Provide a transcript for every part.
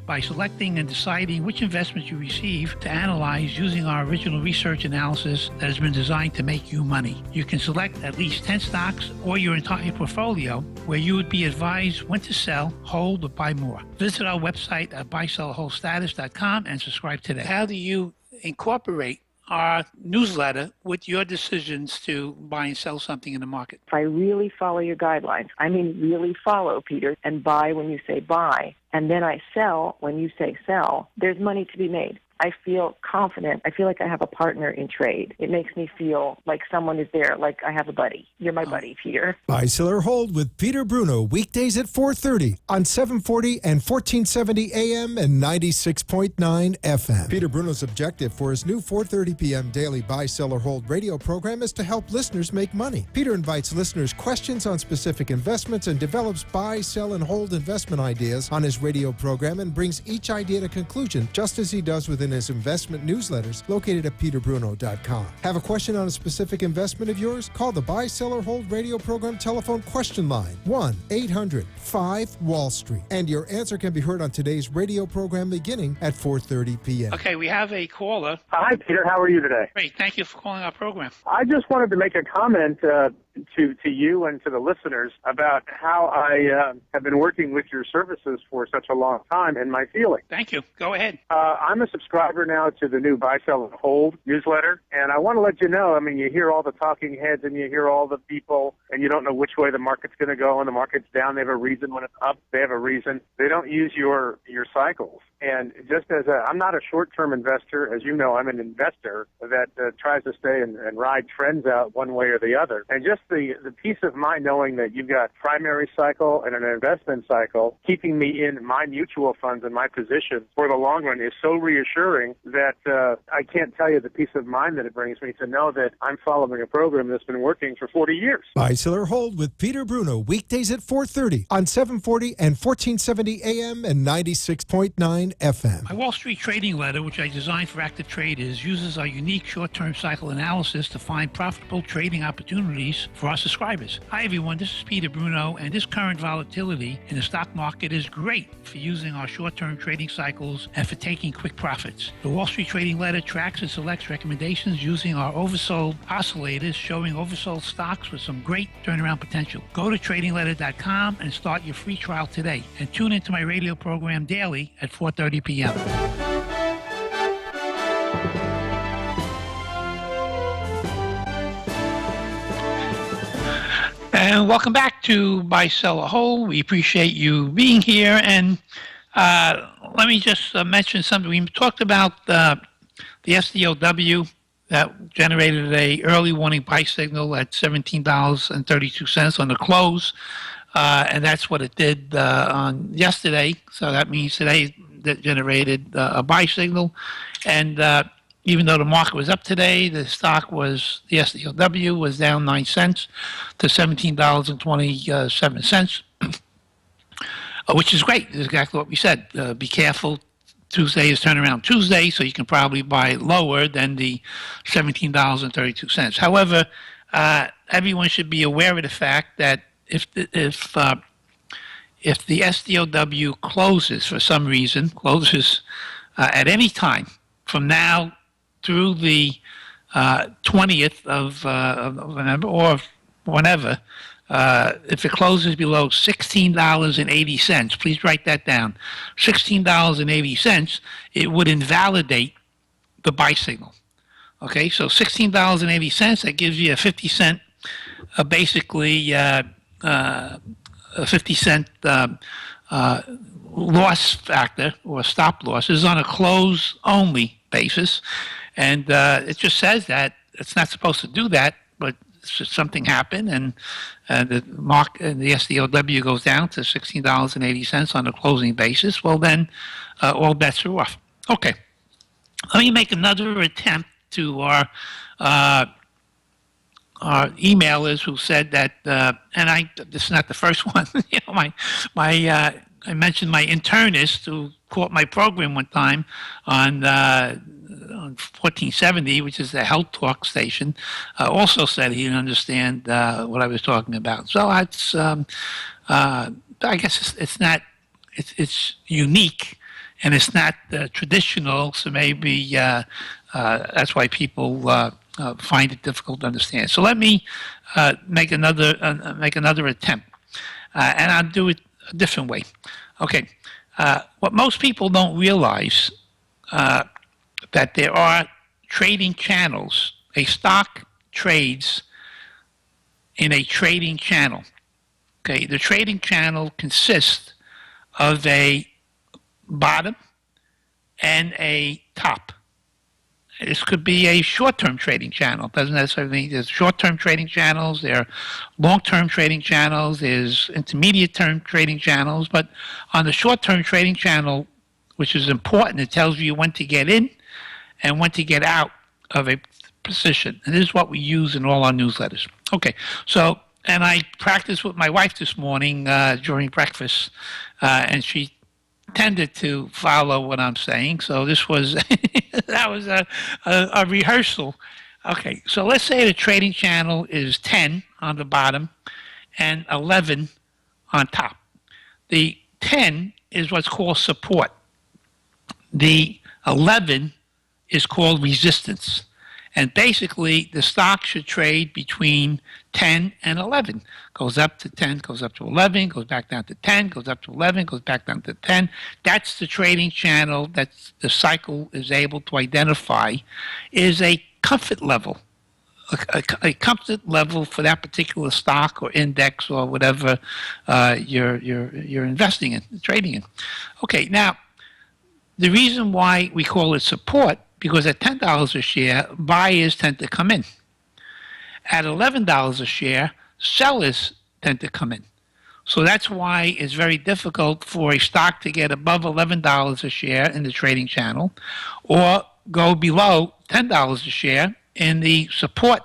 by selecting and deciding which investments you receive to analyze using our original research analysis that has been designed to make you money. You can select at least 10 stocks or your entire portfolio where you would be advised when to sell, hold, or buy more. Visit our website at buysellholdstatus.com and subscribe today. How do you incorporate our newsletter with your decisions to buy and sell something in the market? If I really follow your guidelines, I mean really follow, Peter, and buy when you say buy, and then I sell when you say sell, there's money to be made. I feel confident. I feel like I have a partner in trade. It makes me feel like someone is there, like I have a buddy. You're my buddy, Peter. Buy, Sell, or Hold with Peter Bruno, weekdays at 4:30 on 740 and 1470 AM and 96.9 FM. Peter Bruno's objective for his new 4:30 p.m. daily Buy, Sell, or Hold radio program is to help listeners make money. Peter invites listeners questions on specific investments and develops buy, sell, and hold investment ideas on his radio program and brings each idea to conclusion, just as he does within his investment newsletters located at peterbruno.com. Have a question on a specific investment of yours? Call the Buy, Sell, or Hold radio program telephone question line, 1-800-5-WALL Street. And your answer can be heard on today's radio program beginning at 4:30 p.m. Okay, we have a caller. Hi, Peter. How are you today? Great, thank you for calling our program. I just wanted to make a comment to you and to the listeners about how I have been working with your services for such a long time and my feeling. Thank you. Go ahead. I'm a subscriber now to the new Buy, Sell, and Hold newsletter, and I want to let you know, I mean, you hear all the talking heads and you hear all the people, and you don't know which way the market's going to go. When the market's down, they have a reason. When it's up, they have a reason. They don't use your cycles. And just as I'm not a short-term investor, as you know, I'm an investor that tries to stay and ride trends out one way or the other. And just the peace of mind knowing that you've got primary cycle and an investment cycle keeping me in my mutual funds and my positions for the long run is so reassuring that I can't tell you the peace of mind that it brings me to know that I'm following a program that's been working for 40 years. Buy, Sell, or Hold with Peter Bruno, weekdays at 4:30 on 740 and 1470 AM and 96.9 FM. My Wall Street trading letter, which I designed for active traders, uses our unique short-term cycle analysis to find profitable trading opportunities for our subscribers. Hi, everyone. This is Peter Bruno, and this current volatility in the stock market is great for using our short-term trading cycles and for taking quick profits. The Wall Street trading letter tracks and selects recommendations using our oversold oscillators, showing oversold stocks with some great turnaround potential. Go to tradingletter.com and start your free trial today, and tune into my radio program daily at 4:30 p.m. And welcome back to Buy, Sell, or Hold. We appreciate you being here. And let me just mention something. We talked about the SDOW that generated a early warning buy signal at $17.32 on the close. And that's what it did on yesterday. So that means today that generated a buy signal. And even though the market was up today, the SDOW was down 9 cents to $17.27, which is great. It's exactly what we said. Be careful. Tuesday is turnaround Tuesday, so you can probably buy lower than the $17.32. However, everyone should be aware of the fact that if the SDOW closes for some reason, at any time from now through the 20th of November or whenever, if it closes below $16.80, please write that down, $16.80, it would invalidate the buy signal. Okay, so $16.80, that gives you a 50-cent, basically a 50-cent loss factor or stop loss. Is on a close-only basis, and it just says that it's not supposed to do that, but something happened, and the SDOW goes down to $16.80 on a closing basis. Well, then all bets are off. Okay, let me make another attempt to our emailers who said that, and this is not the first one. You know, I mentioned my internist who caught my program one time on 1470, which is the health talk station, also said he didn't understand what I was talking about. So it's, I guess it's not, it's unique and it's not traditional, so maybe that's why people find it difficult to understand. So let me make another attempt, and I'll do it a different way. Okay, what most people don't realize that there are trading channels. A stock trades in a trading channel. Okay, the trading channel consists of a bottom and a top. This could be a short-term trading channel. Doesn't necessarily mean there's short-term trading channels, there are long-term trading channels, there's intermediate-term trading channels, but on the short-term trading channel, which is important, it tells you when to get in and when to get out of a position. And this is what we use in all our newsletters. Okay, so, and I practiced with my wife this morning during breakfast, and she tended to follow what I'm saying. So this was, that was a rehearsal. Okay, so let's say the trading channel is 10 on the bottom and 11 on top. The 10 is what's called support. The 11 is called resistance. And basically, the stock should trade between 10 and 11. Goes up to 10, goes up to 11, goes back down to 10, goes up to 11, goes back down to 10. That's the trading channel that the cycle is able to identify is a comfort level. A comfort level for that particular stock or index or whatever you're investing in, trading in. Okay, now, the reason why we call it support, because at $10 a share, buyers tend to come in. At $11 a share, sellers tend to come in. So that's why it's very difficult for a stock to get above $11 a share in the trading channel or go below $10 a share in the support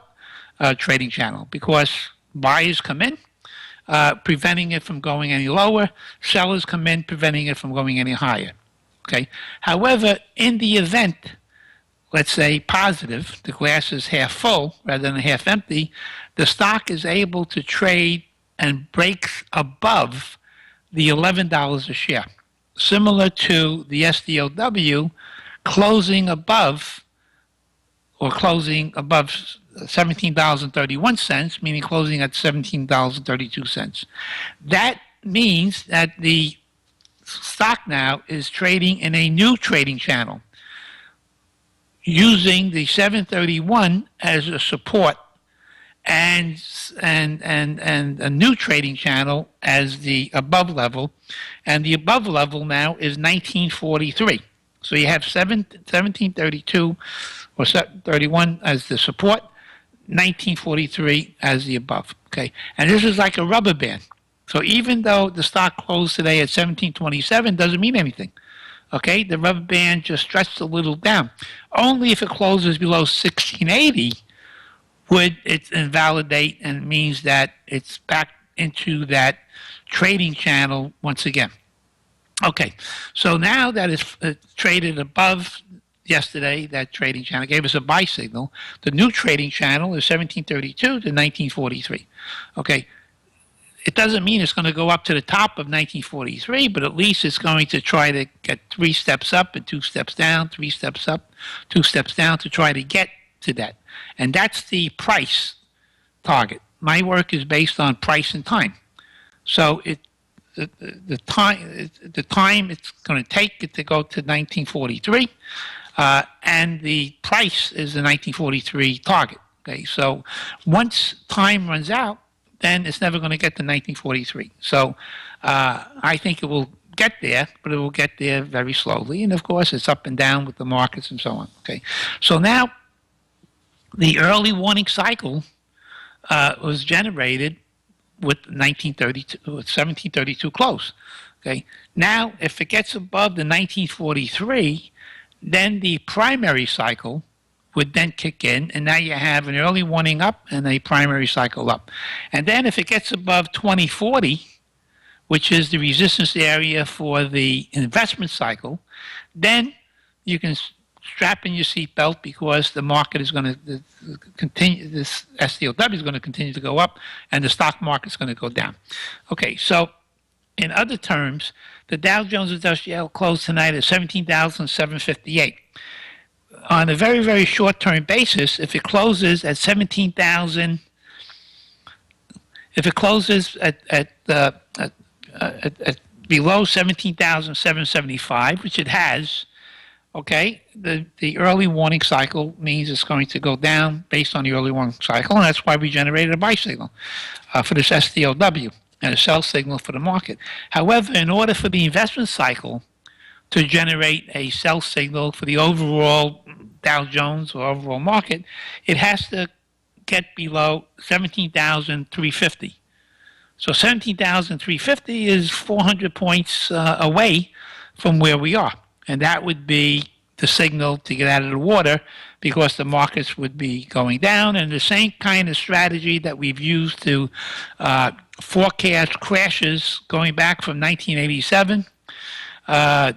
trading channel, because buyers come in, preventing it from going any lower. Sellers come in, preventing it from going any higher. Okay. However, in the event, let's say positive, the glass is half full rather than half empty, the stock is able to trade and breaks above the $11 a share. Similar to the SDOW closing above $17.31, meaning closing at $17.32. That means that the stock now is trading in a new trading channel, using the 731 as a support and a new trading channel as the above level, and the above level now is 1943. So you have 1732 or 31 as the support, 1943 as the above. Okay, and this is like a rubber band. So even though the stock closed today at 1727, doesn't mean anything. Okay, the rubber band just stretched a little down. Only if it closes below 1680 would it invalidate, and means that it's back into that trading channel once again. Okay, so now that it's traded above yesterday, that trading channel gave us a buy signal. The new trading channel is 1732 to 1943. Okay. It doesn't mean it's going to go up to the top of 1943, but at least it's going to try to get 3 steps up and 2 steps down, 3 steps up, 2 steps down to try to get to that. And that's the price target. My work is based on price and time. So the time it's going to take it to go to 1943, and the price is the 1943 target. Okay, so once time runs out, then it's never going to get to 1943. So I think it will get there, but it will get there very slowly. And of course, it's up and down with the markets and so on. Okay, so now the early warning cycle was generated with 1732 close. Okay, now if it gets above the 1943, then the primary cycle would then kick in, and now you have an early warning up and a primary cycle up. And then if it gets above 2040, which is the resistance area for the investment cycle, then you can strap in your seatbelt, because the market is going to continue, this SDOW is going to continue to go up, and the stock market is going to go down. Okay, so In other terms, the Dow Jones Industrial closed tonight at 17,758. On a very, very short-term basis, if it closes at 17,000, if it closes at below 17,775, which it has, okay, the early warning cycle means it's going to go down based on the early warning cycle, and that's why we generated a buy signal for this SDOW and a sell signal for the market. However, in order for the investment cycle to generate a sell signal for the overall Dow Jones or overall market, it has to get below 17,350. So 17,350 is 400 points away from where we are. And that would be the signal to get out of the water because the markets would be going down. And the same kind of strategy that we've used to forecast crashes going back from 1987 to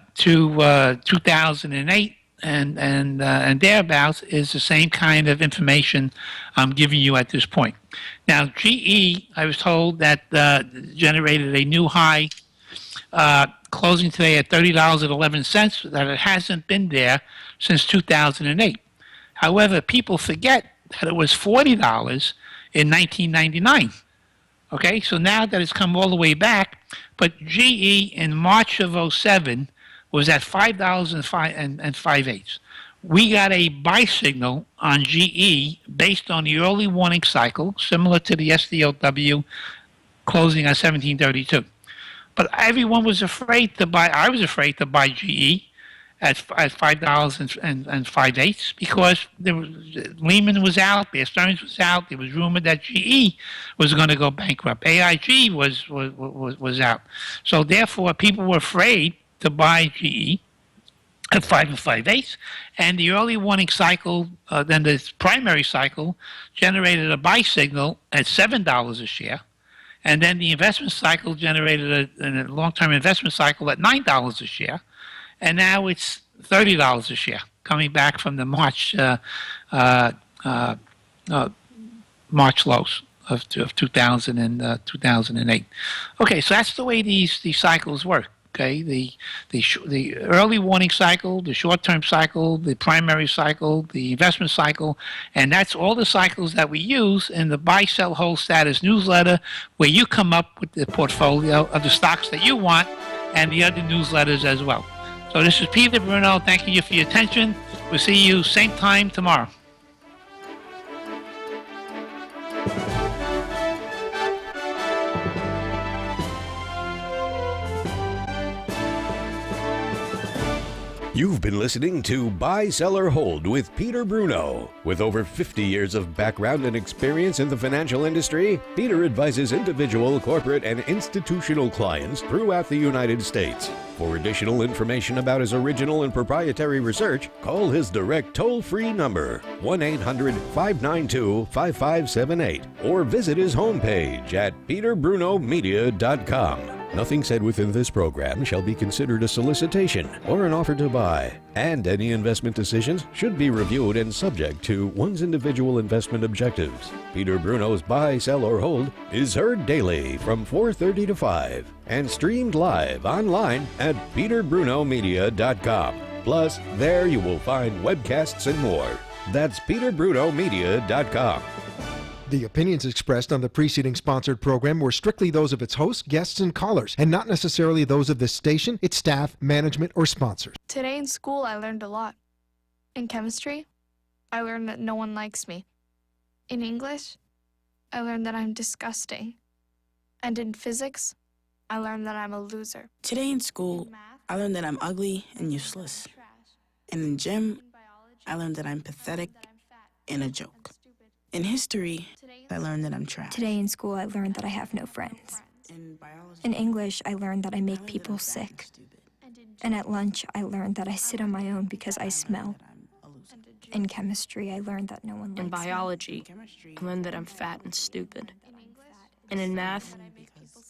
2008 and thereabouts is the same kind of information I'm giving you at this point. Now, GE, I was told that generated a new high closing today at $30.11, that it hasn't been there since 2008. However, people forget that it was $40 in 1999. Okay, so now that it's come all the way back, but GE in March of 07 was at $5.05. We got a buy signal on GE based on the early warning cycle, similar to the SDOW closing at 1732. But everyone was afraid to buy. I was afraid to buy GE at $5.05 because Lehman was out, Bear Stearns was out. There was rumor that GE was going to go bankrupt. AIG was out. So therefore, people were afraid to buy GE at 5.58, and the early warning cycle, then the primary cycle, generated a buy signal at $7 a share. And then the investment cycle generated a long-term investment cycle at $9 a share. And now it's $30 a share, coming back from the March lows of 2008. Okay, so that's the way these cycles work. Okay, the early warning cycle, the short-term cycle, the primary cycle, the investment cycle, and that's all the cycles that we use in the buy, sell, hold status newsletter, where you come up with the portfolio of the stocks that you want and the other newsletters as well. So this is Peter Bruno. Thank you for your attention. We'll see you same time tomorrow. You've been listening to Buy, Sell, or Hold with Peter Bruno. With over 50 years of background and experience in the financial industry, Peter advises individual, corporate, and institutional clients throughout the United States. For additional information about his original and proprietary research, call his direct toll-free number, 1-800-592-5578, or visit his homepage at peterbrunomedia.com. Nothing said within this program shall be considered a solicitation or an offer to buy, and any investment decisions should be reviewed and subject to one's individual investment objectives. Peter Bruno's Buy, Sell, or Hold is heard daily from 4:30 to 5 and streamed live online at peterbrunomedia.com. Plus, there you will find webcasts and more. That's peterbrunomedia.com. The opinions expressed on the preceding sponsored program were strictly those of its hosts, guests, and callers, and not necessarily those of this station, its staff, management, or sponsors. Today in school, I learned a lot. In chemistry, I learned that no one likes me. In English, I learned that I'm disgusting. And in physics, I learned that I'm a loser. Today in school, I learned that I'm ugly and useless. And in gym, I learned that I'm pathetic and a joke. In history, I learned that I'm trash. Today in school, I learned that I have no friends. In English, I learned that I make people sick. And at lunch, I learned that I sit on my own because I smell. In chemistry, I learned that no one likes me. In biology, I learned that I'm fat and stupid. And in math,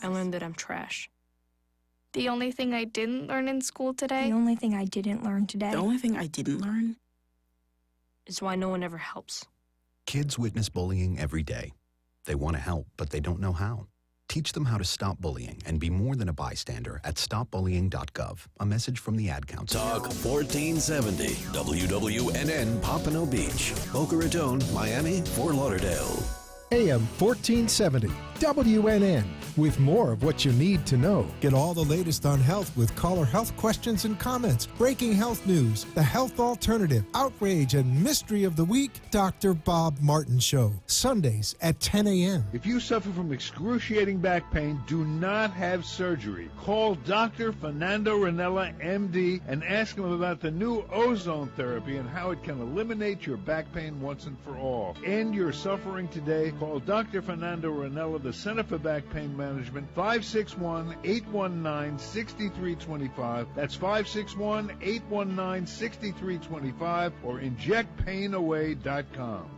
I learned that I'm trash. The only thing I didn't learn in school today? The only thing I didn't learn today? The only thing I didn't learn? Is why no one ever helps. Kids witness bullying every day. They want to help, but they don't know how. Teach them how to stop bullying and be more than a bystander at stopbullying.gov. A message from the Ad Council. Talk 1470, WWNN Pompano Beach, Boca Raton, Miami, Fort Lauderdale. AM 1470, WNN, with more of what you need to know. Get all the latest on health with caller health questions and comments, breaking health news, the health alternative, outrage, and mystery of the week. Dr. Bob Martin Show, Sundays at 10 a.m. If you suffer from excruciating back pain, do not have surgery. Call Dr. Fernando Ranella, MD, and ask him about the new ozone therapy and how it can eliminate your back pain once and for all. End your suffering today. Call Dr. Fernando Ranella, the Center for Back Pain Management, 561-819-6325. That's 561-819-6325 or injectpainaway.com.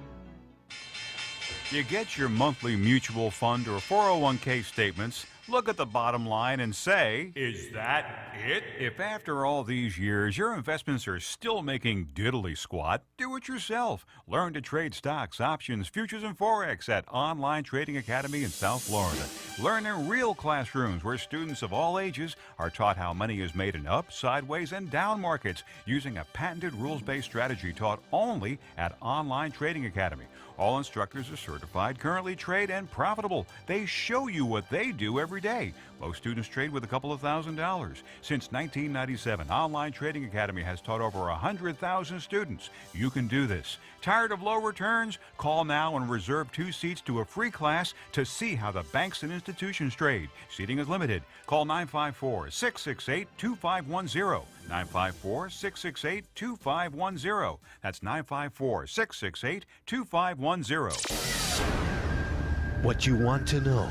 You get your monthly mutual fund or 401k statements, look at the bottom line and say, is that it? If after all these years your investments are still making diddly squat, do it yourself. Learn to trade stocks, options, futures, and Forex at Online Trading Academy in South Florida. Learn in real classrooms where students of all ages are taught how money is made in up, sideways, and down markets using a patented rules-based strategy taught only at Online Trading Academy. All instructors are certified, currently trade, and profitable. They show you what they do every day. Most students trade with a couple of $1,000s. Since 1997, Online Trading Academy has taught over 100,000 students. You can do this. Tired of low returns? Call now and reserve 2 seats to a free class to see how the banks and institutions trade. Seating is limited. Call 954-668-2510. 954-668-2510. That's 954-668-2510. What you want to know.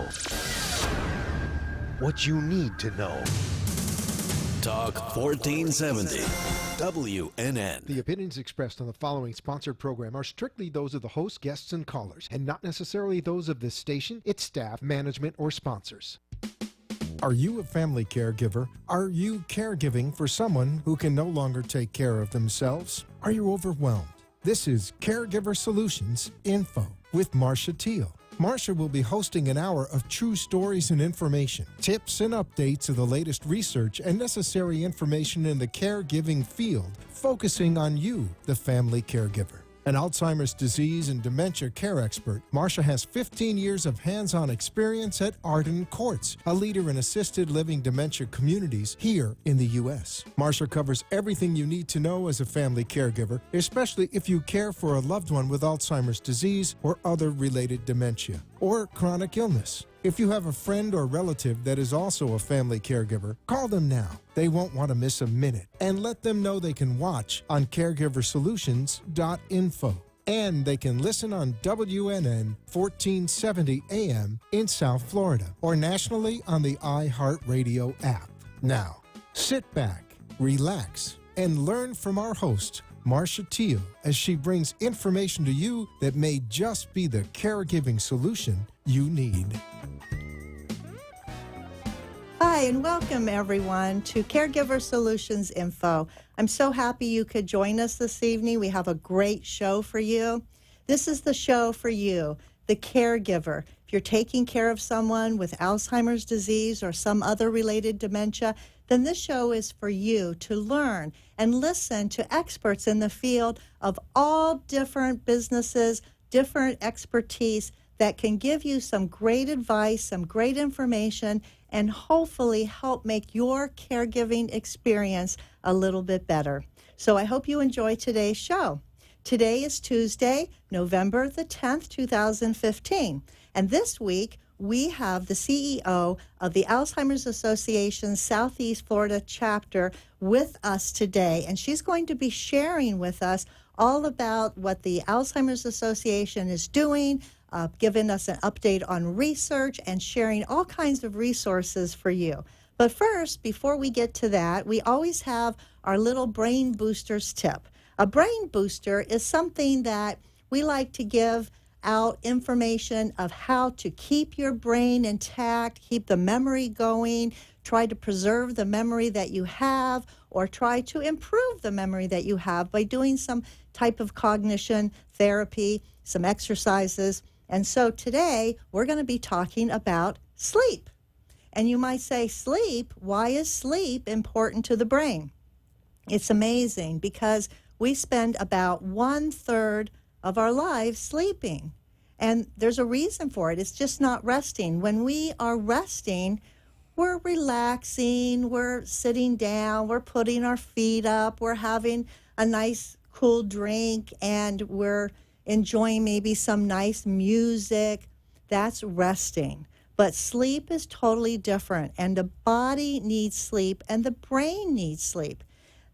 What you need to know. Talk 1470, WNN. The opinions expressed on the following sponsored program are strictly those of the host, guests, and callers, and not necessarily those of this station, its staff, management, or sponsors. Are you a family caregiver? Are you caregiving for someone who can no longer take care of themselves? Are you overwhelmed? This is Caregiver Solutions Info with Marcia Teele. Marcia will be hosting an hour of true stories and information, tips and updates of the latest research and necessary information in the caregiving field, focusing on you, the family caregiver. An Alzheimer's disease and dementia care expert, Marcia has 15 years of hands-on experience at Arden Courts, a leader in assisted living dementia communities here in the U.S. Marcia covers everything you need to know as a family caregiver, especially if you care for a loved one with Alzheimer's disease or other related dementia or chronic illness. If you have a friend or relative that is also a family caregiver, call them now. They won't want to miss a minute. And let them know they can watch on caregiversolutions.info. And they can listen on WNN 1470 AM in South Florida or nationally on the iHeartRadio app. Now, sit back, relax, and learn from our host, Marcia Teele, as she brings information to you that may just be the caregiving solution you need. Hi, and welcome everyone to Caregiver Solutions Info. I'm so happy you could join us this evening. We have a great show for you. This is the show for you, the caregiver. If you're taking care of someone with Alzheimer's disease or some other related dementia, then this show is for you to learn and listen to experts in the field of all different businesses, different expertise that can give you some great advice, some great information, and hopefully help make your caregiving experience a little bit better. So I hope you enjoy today's show. Today is Tuesday, November the 10th, 2015. And this week, we have the CEO of the Alzheimer's Association Southeast Florida chapter with us today. And she's going to be sharing with us all about what the Alzheimer's Association is doing, giving us an update on research and sharing all kinds of resources for you. But first, before we get to that, we always have our little Brain Boosters tip. A brain booster is something that we like to give out information of how to keep your brain intact, keep the memory going, try to preserve the memory that you have, or try to improve the memory that you have by doing some type of cognition therapy, some exercises. And so today, we're going to be talking about sleep. And you might say, sleep? Why is sleep important to the brain? It's amazing because we spend about 1/3 of our lives sleeping. And there's a reason for it. It's just not resting. When we are resting, we're relaxing, we're sitting down, we're putting our feet up, we're having a nice cool drink, and we're enjoying maybe some nice music. That's resting. But sleep is totally different, and the body needs sleep, and the brain needs sleep.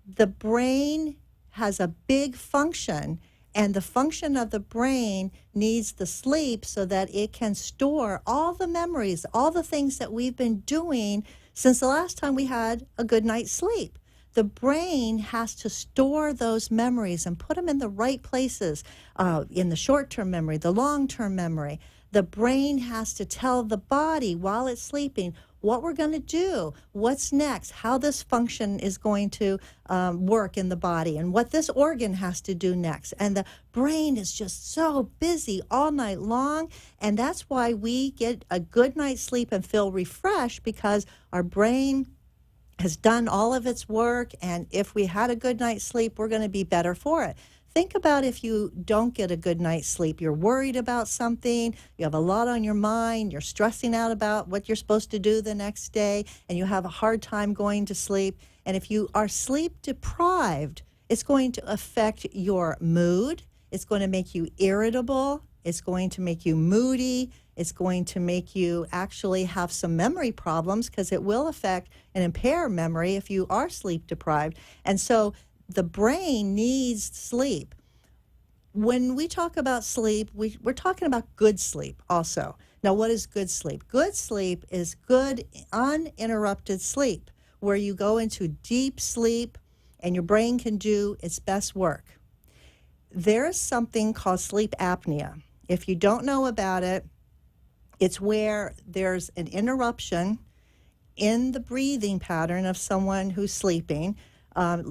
The brain has a big function, and the function of the brain needs the sleep so that it can store all the memories, all the things that we've been doing since the last time we had a good night's sleep. The brain has to store those memories and put them in the right places, in the short-term memory, the long-term memory. The brain has to tell the body while it's sleeping what we're going to do, what's next, how this function is going to work in the body, and what this organ has to do next. And the brain is just so busy all night long, and that's why we get a good night's sleep and feel refreshed, because our brain has done all of its work, and if we had a good night's sleep, we're going to be better for it. Think about if you don't get a good night's sleep. You're worried about something, you have a lot on your mind, you're stressing out about what you're supposed to do the next day, and you have a hard time going to sleep. And if you are sleep deprived, it's going to affect your mood, it's going to make you irritable, it's going to make you moody, it's going to make you actually have some memory problems, because it will affect and impair memory if you are sleep deprived. And so the brain needs sleep. When we talk about sleep, we're talking about good sleep also. Now, what is good sleep? Good sleep is good, uninterrupted sleep, where you go into deep sleep and your brain can do its best work. There is something called sleep apnea. If you don't know about it, it's where there's an interruption in the breathing pattern of someone who's sleeping.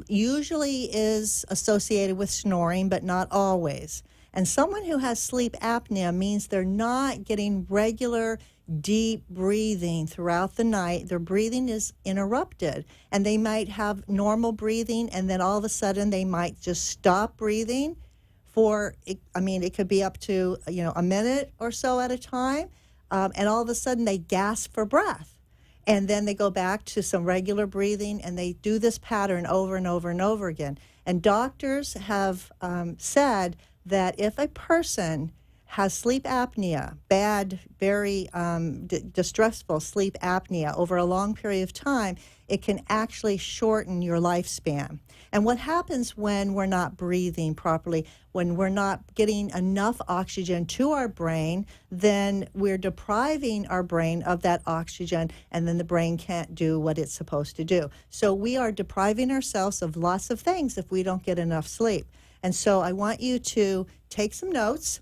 Usually is associated with snoring, but not always. And someone who has sleep apnea means they're not getting regular, deep breathing throughout the night. Their breathing is interrupted, and they might have normal breathing, and then all of a sudden they might just stop breathing for, it could be up to, a minute or so at a time, and all of a sudden they gasp for breath. And then they go back to some regular breathing, and they do this pattern over and over and over again. And doctors have said that if a person has sleep apnea, bad, very distressful sleep apnea over a long period of time, it can actually shorten your lifespan. And what happens when we're not breathing properly, when we're not getting enough oxygen to our brain, then we're depriving our brain of that oxygen, and then the brain can't do what it's supposed to do. So we are depriving ourselves of lots of things if we don't get enough sleep. And so I want you to take some notes,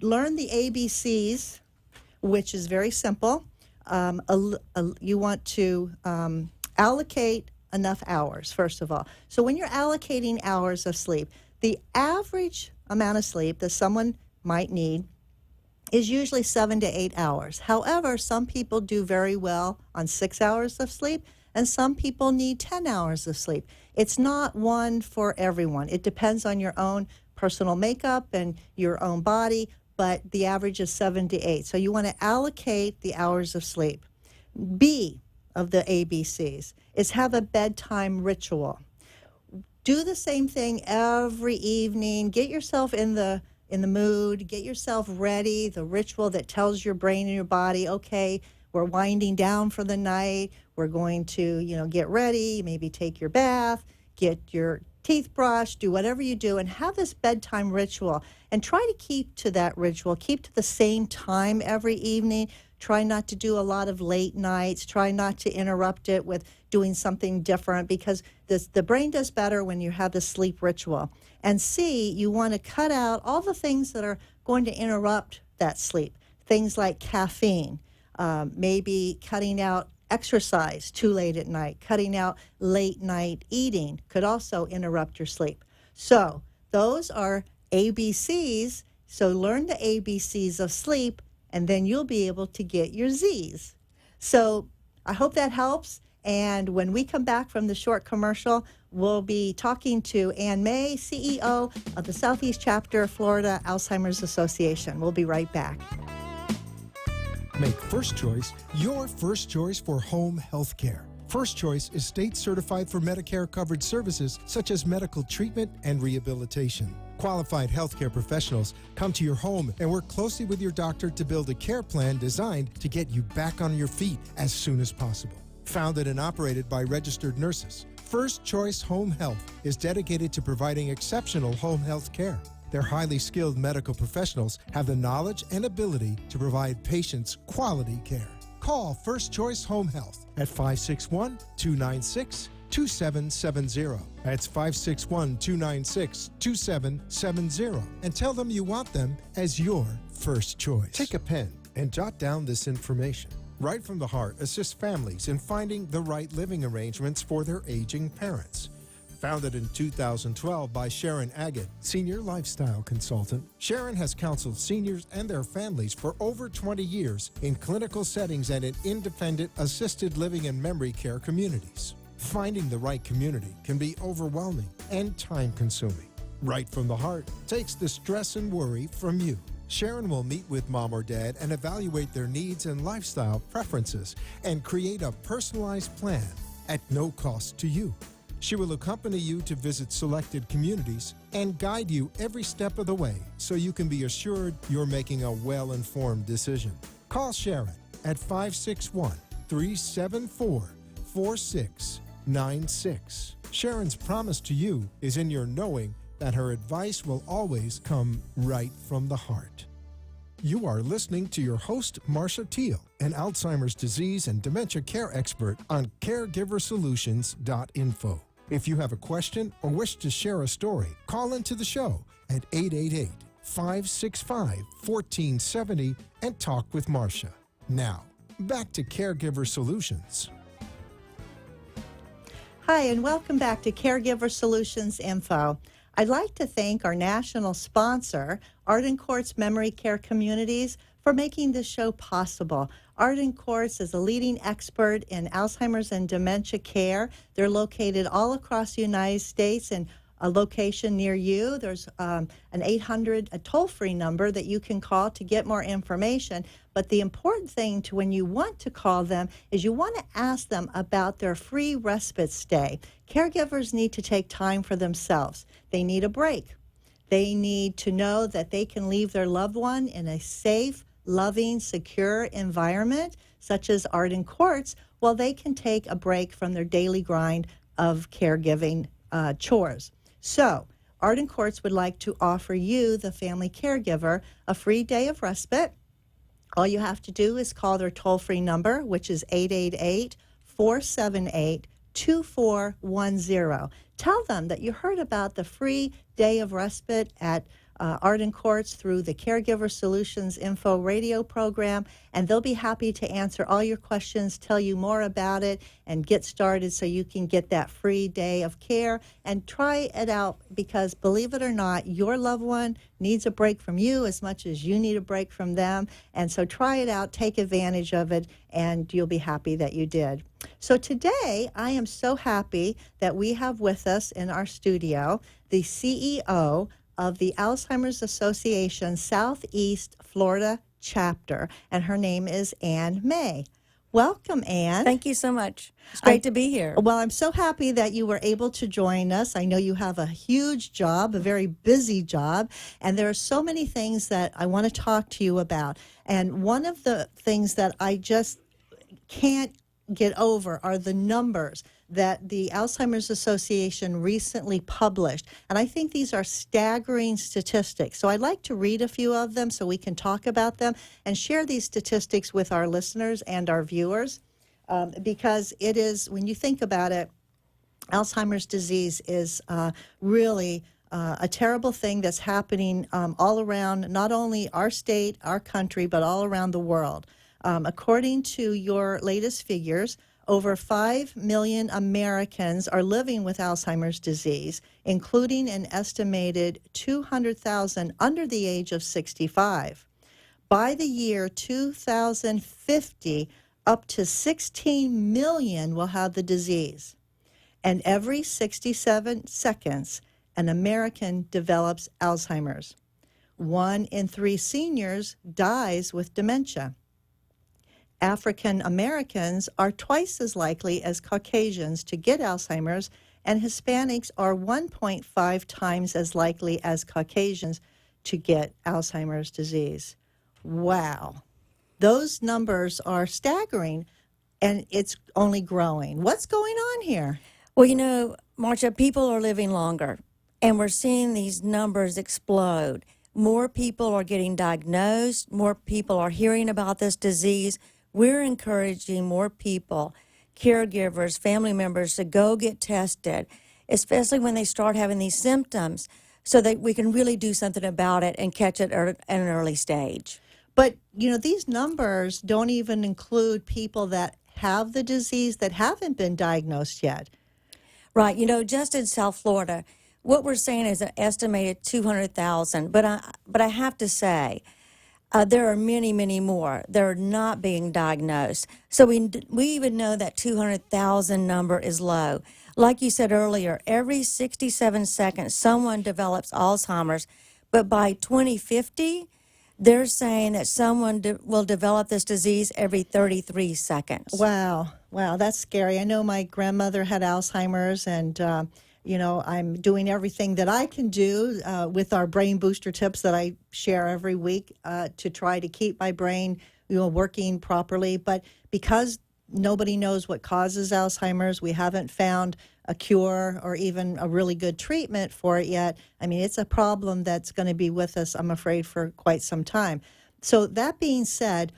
learn the ABCs, which is very simple. You want to allocate enough hours, first of all. So when you're allocating hours of sleep, the average amount of sleep that someone might need is usually 7 to 8 hours. However, some people do very well on 6 hours of sleep, and some people need 10 hours of sleep. It's not one for everyone. It depends on your own personal makeup and your own body, but the average is 7 to 8. So you want to allocate the hours of sleep. B of the ABCs is have a bedtime ritual. Do the same thing every evening. Get yourself in the mood. Get yourself ready. The ritual that tells your brain and your body, okay, we're winding down for the night. We're going to, get ready. Maybe take your bath. Get your teeth brushed. Do whatever you do, and have this bedtime ritual. And try to keep to that ritual. Keep to the same time every evening. Try not to do a lot of late nights. Try not to interrupt it with doing something different, because the brain does better when you have the sleep ritual. And C, you want to cut out all the things that are going to interrupt that sleep. Things like caffeine, maybe cutting out exercise too late at night, cutting out late night eating could also interrupt your sleep. So those are ABCs. So learn the ABCs of sleep and then you'll be able to get your Z's. So I hope that helps. And when we come back from the short commercial, we'll be talking to Ann May, CEO of the Southeast Chapter Florida Alzheimer's Association. We'll be right back. Make First Choice your first choice for home health care. First Choice is state certified for Medicare covered services such as medical treatment and rehabilitation. Qualified healthcare professionals come to your home and work closely with your doctor to build a care plan designed to get you back on your feet as soon as possible. Founded and operated by registered nurses, First Choice Home Health is dedicated to providing exceptional home health care. Their highly skilled medical professionals have the knowledge and ability to provide patients quality care. Call First Choice Home Health at 561-296-2770. That's 561-296-2770. And tell them you want them as your first choice. Take a pen and jot down this information. Right from the Heart assists families in finding the right living arrangements for their aging parents. Founded in 2012 by Sharon Agate, Senior Lifestyle Consultant, Sharon has counseled seniors and their families for over 20 years in clinical settings and in independent assisted living and memory care communities. Finding the right community can be overwhelming and time-consuming. Right from the Heart takes the stress and worry from you. Sharon will meet with mom or dad and evaluate their needs and lifestyle preferences and create a personalized plan at no cost to you. She will accompany you to visit selected communities and guide you every step of the way so you can be assured you're making a well-informed decision. Call Sharon at 561-374-4696. Sharon's promise to you is in your knowing that her advice will always come right from the heart. You are listening to your host, Marcia Teele, an Alzheimer's disease and dementia care expert on CareGiverSolutions.info. If you have a question or wish to share a story, call into the show at 888-565-1470 and talk with Marcia. Now, back to Caregiver Solutions. Hi, and welcome back to Caregiver Solutions Info. I'd like to thank our national sponsor, Arden Courts Memory Care Communities, for making this show possible. Arden Courts is a leading expert in Alzheimer's and dementia care. They're located all across the United States and a location near you. There's an 800, a toll-free number that you can call to get more information. But the important thing to when you want to call them is you want to ask them about their free respite stay. Caregivers need to take time for themselves. They need a break. They need to know that they can leave their loved one in a safe, loving, secure environment, such as Arden Courts, while they can take a break from their daily grind of caregiving chores. So, Arden Courts would like to offer you, the family caregiver, a free day of respite. All you have to do is call their toll-free number, which is 888-478-2410. Tell them that you heard about the free day of respite at Arden Courts through the Caregiver Solutions Info radio program, and they'll be happy to answer all your questions, tell you more about it, and get started so you can get that free day of care and try it out, because believe it or not, your loved one needs a break from you as much as you need a break from them. And so try it out, take advantage of it, and you'll be happy that you did. So today, I am so happy that we have with us in our studio the CEO of the Alzheimer's Association Southeast Florida chapter, and her name is Ann May. Welcome, Ann. Thank you so much. It's great to be here. Well, I'm so happy that you were able to join us. I know you have a huge job, a very busy job, and there are so many things that I want to talk to you about. And one of the things that I just can't get over are the numbers that the Alzheimer's Association recently published. And I think these are staggering statistics. So I'd like to read a few of them so we can talk about them and share these statistics with our listeners and our viewers, because it is, when you think about it, Alzheimer's disease is really a terrible thing that's happening all around, not only our state, our country, but all around the world. According to your latest figures, over 5 million Americans are living with Alzheimer's disease, including an estimated 200,000 under the age of 65. By the year 2050, up to 16 million will have the disease. And every 67 seconds, an American develops Alzheimer's. 1 in 3 seniors dies with dementia. African Americans are twice as likely as Caucasians to get Alzheimer's, and Hispanics are 1.5 times as likely as Caucasians to get Alzheimer's disease. Wow. Those numbers are staggering, and it's only growing. What's going on here? Well, you know, Marcia, people are living longer, and we're seeing these numbers explode. More people are getting diagnosed. More people are hearing about this disease. We're encouraging more people, caregivers, family members, to go get tested, especially when they start having these symptoms, so that we can really do something about it and catch it at an early stage. But, you know, these numbers don't even include people that have the disease that haven't been diagnosed yet. Right. You know, just in South Florida, what we're saying is an estimated 200,000. But I have to say, there are many, many more that are not being diagnosed. So we even know that 200,000 number is low. Like you said earlier, every 67 seconds, someone develops Alzheimer's. But by 2050, they're saying that someone will develop this disease every 33 seconds. Wow, that's scary. I know my grandmother had Alzheimer's, and you know, I'm doing everything that I can do with our brain booster tips that I share every week to try to keep my brain, you know, working properly. But because nobody knows what causes Alzheimer's, we haven't found a cure or even a really good treatment for it yet. I mean, it's a problem that's going to be with us, I'm afraid, for quite some time. So that being said,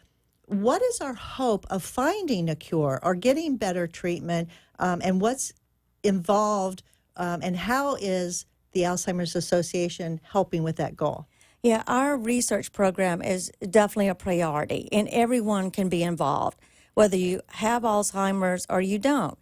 what is our hope of finding a cure or getting better treatment, and what's involved, and how is the Alzheimer's Association helping with that goal? Yeah, our research program is definitely a priority, and everyone can be involved, whether you have Alzheimer's or you don't,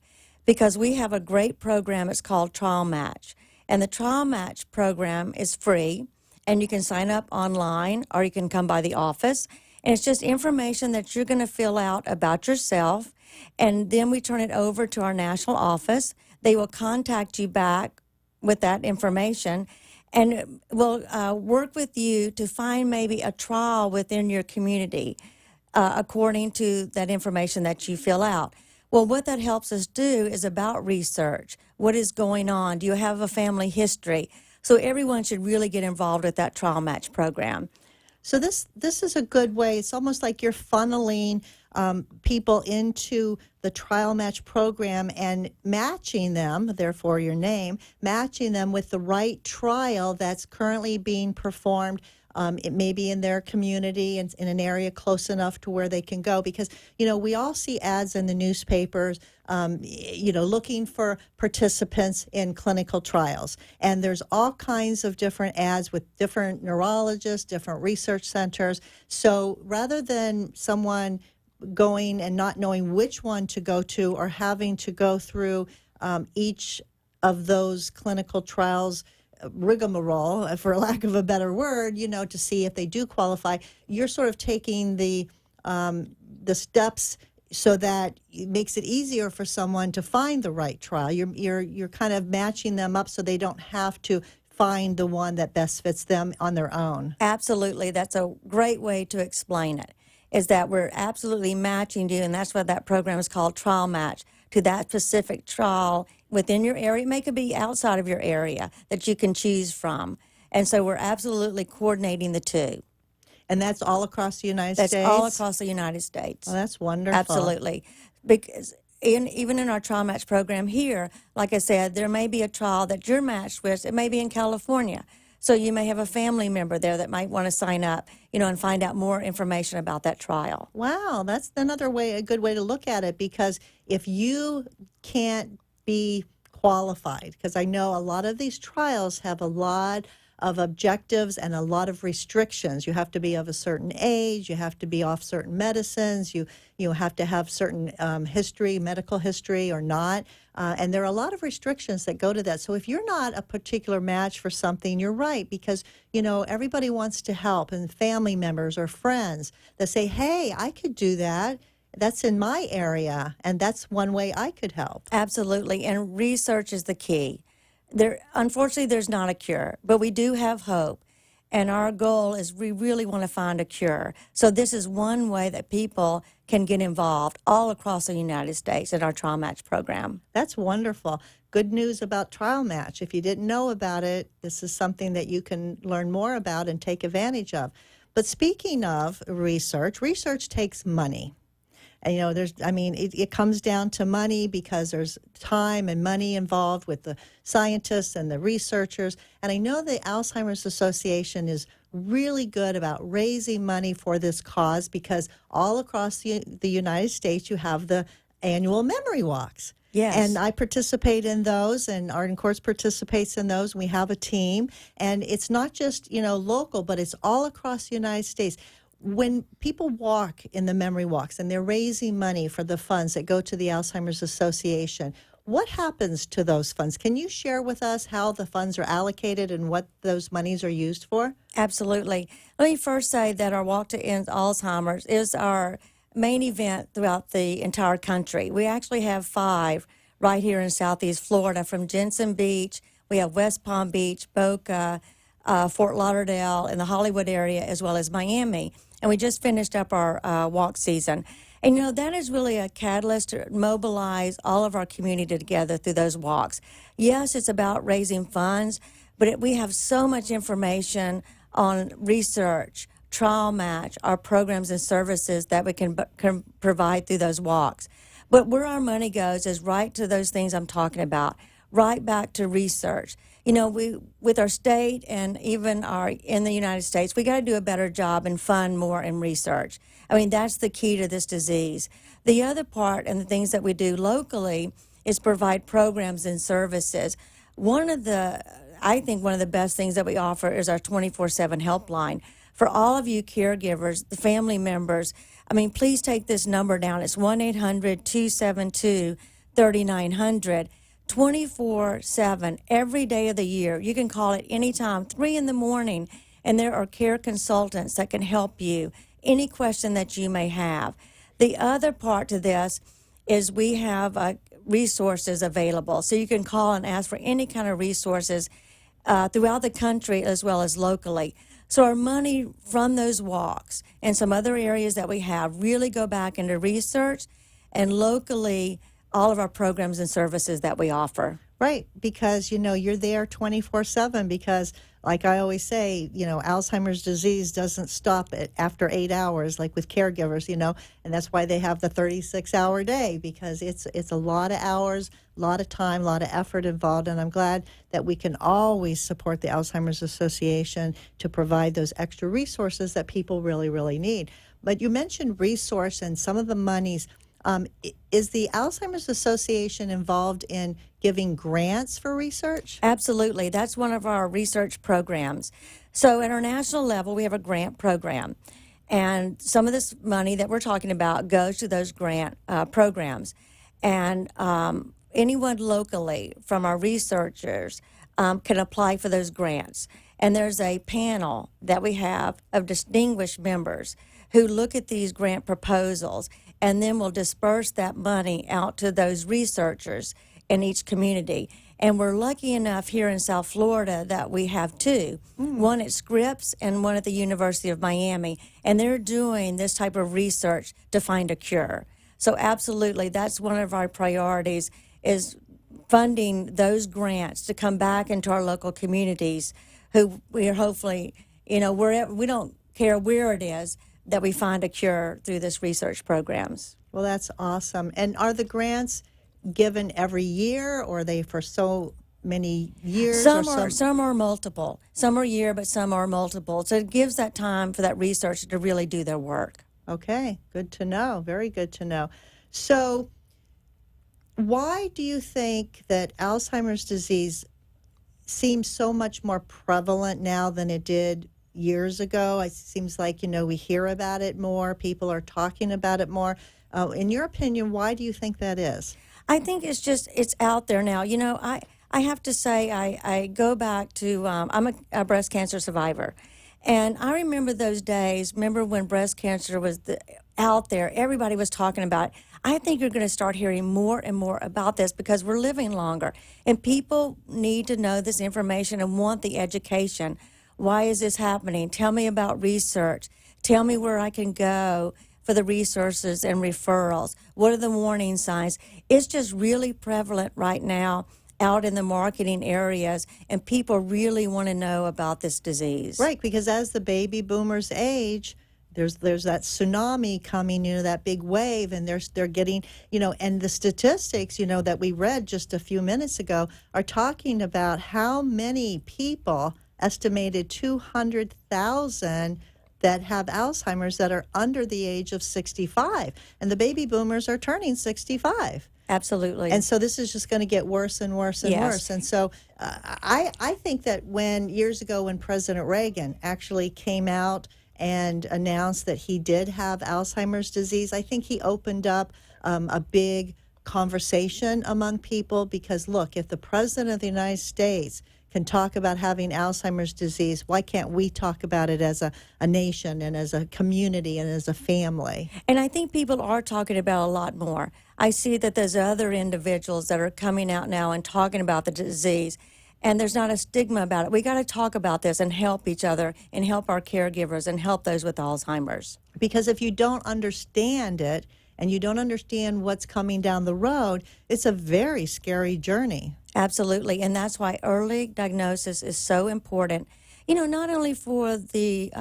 because we have a great program. It's called Trial Match, and the Trial Match program is free, and you can sign up online or you can come by the office, and it's just information that you're going to fill out about yourself, and then we turn it over to our national office. They will contact you back with that information, and we'll work with you to find maybe a trial within your community according to that information that you fill out. Well, what that helps us do is about research. What is going on? Do you have a family history? So everyone should really get involved with that Trial Match program. So this is a good way. It's almost like you're funneling people into the Trial Match program and matching them, therefore your name, matching them with the right trial that's currently being performed. It may be in their community and in an area close enough to where they can go, because, you know, we all see ads in the newspapers, you know, looking for participants in clinical trials. And there's all kinds of different ads with different neurologists, different research centers. So rather than someone going and not knowing which one to go to or having to go through each of those clinical trials rigmarole, for lack of a better word, you know, to see if they do qualify, you're sort of taking the steps so that it makes it easier for someone to find the right trial. You're kind of matching them up so they don't have to find the one that best fits them on their own. Absolutely. That's a great way to explain it, is that we're absolutely matching you, and that's why that program is called Trial Match, to that specific trial within your area. It could be outside of your area that you can choose from. And so we're absolutely coordinating the two. And that's all across the United States? That's all across the United States. Oh, that's wonderful. Absolutely. Because even in our Trial Match program here, like I said, there may be a trial that you're matched with. It may be in California. So you may have a family member there that might want to sign up, you know, and find out more information about that trial. Wow, that's another way, a good way to look at it, because if you can't be qualified, because I know a lot of these trials have a lot of objectives and a lot of restrictions. You have to be of a certain age. You have to be off certain medicines. You have to have certain history, medical history or not. And there are a lot of restrictions that go to that. So if you're not a particular match for something, you're right, because, everybody wants to help, and family members or friends that say, hey, I could do that. That's in my area, and that's one way I could help. Absolutely, and research is the key. Unfortunately, there's not a cure, but we do have hope. And our goal is we really want to find a cure. So this is one way that people can get involved all across the United States in our Trial Match program. That's wonderful. Good news about Trial Match. If you didn't know about it, this is something that you can learn more about and take advantage of. But speaking of research takes money. And, it comes down to money because there's time and money involved with the scientists and the researchers. And I know the Alzheimer's Association is really good about raising money for this cause because all across the United States, you have the annual memory walks. Yes. And I participate in those, and Art and Courts participates in those. We have a team, and it's not just, local, but it's all across the United States. When people walk in the memory walks and they're raising money for the funds that go to the Alzheimer's Association, what happens to those funds? Can you share with us how the funds are allocated and what those monies are used for? Absolutely. Let me first say that our Walk to End Alzheimer's is our main event throughout the entire country. We actually have 5 right here in Southeast Florida, from Jensen Beach. We have West Palm Beach, Boca, Fort Lauderdale, in the Hollywood area, as well as Miami. And we just finished up our walk season. And, that is really a catalyst to mobilize all of our community together through those walks. Yes, it's about raising funds, but we have so much information on research, Trial Match, our programs and services that we can provide through those walks. But where our money goes is right to those things I'm talking about, right back to research. We, with our state and even in the United States, we got to do a better job and fund more in research. That's the key to this disease. The other part and the things that we do locally is provide programs and services. I think one of the best things that we offer is our 24/7 helpline. For all of you caregivers, the family members, please take this number down. It's 1-800-272-3900. 24/7, every day of the year. You can call it anytime, 3 in the morning, and there are care consultants that can help you, any question that you may have. The other part to this is we have resources available, so you can call and ask for any kind of resources throughout the country as well as locally. So our money from those walks and some other areas that we have really go back into research and locally all of our programs and services that we offer. Right, because, you're there 24/7 because, like I always say, Alzheimer's disease doesn't stop after 8 hours, like with caregivers, and that's why they have the 36-hour day, because it's a lot of hours, a lot of time, a lot of effort involved, and I'm glad that we can always support the Alzheimer's Association to provide those extra resources that people really, really need. But you mentioned resource and some of the monies. Is the Alzheimer's Association involved in giving grants for research? Absolutely. That's one of our research programs. So at our national level, we have a grant program. And some of this money that we're talking about goes to those grant programs. And anyone locally from our researchers can apply for those grants. And there's a panel that we have of distinguished members who look at these grant proposals and then will disperse that money out to those researchers in each community. And we're lucky enough here in South Florida that we have 2, one at Scripps and one at the University of Miami, and they're doing this type of research to find a cure. So absolutely, that's one of our priorities, is funding those grants to come back into our local communities who we are hopefully, wherever, we don't care where it is, that we find a cure through this research programs. Well, that's awesome. And are the grants given every year, or are they for so many years? Some are multiple. Some are year, but some are multiple. So it gives that time for that researcher to really do their work. Okay, good to know. Very good to know. So why do you think that Alzheimer's disease seems so much more prevalent now than it did years ago. It seems like, we hear about it more. People are talking about it more. In your opinion, why do you think that is? I think it's out there now. I have to say, I go back to, I'm a breast cancer survivor. And I remember those days, remember when breast cancer was out there, everybody was talking about it. I think you're going to start hearing more and more about this because we're living longer. And people need to know this information and want the education. Why is this happening? Tell me about research. Tell me where I can go for the resources and referrals. What are the warning signs? It's just really prevalent right now out in the marketing areas, and people really want to know about this disease. Right, because as the baby boomers age, there's that tsunami coming, that big wave, and they're getting, and the statistics, that we read just a few minutes ago are talking about how many people, estimated 200,000, that have Alzheimer's that are under the age of 65. And the baby boomers are turning 65. Absolutely. And so this is just going to get worse and worse and worse. And so I think that years ago when President Reagan actually came out and announced that he did have Alzheimer's disease, I think he opened up a big conversation among people because, look, if the President of the United States can talk about having Alzheimer's disease, why can't we talk about it as a nation and as a community and as a family? And I think people are talking about a lot more. I see that there's other individuals that are coming out now and talking about the disease, and there's not a stigma about it. We got to talk about this and help each other and help our caregivers and help those with Alzheimer's. Because if you don't understand it and you don't understand what's coming down the road, it's a very scary journey. Absolutely, and that's why early diagnosis is so important. Not only for the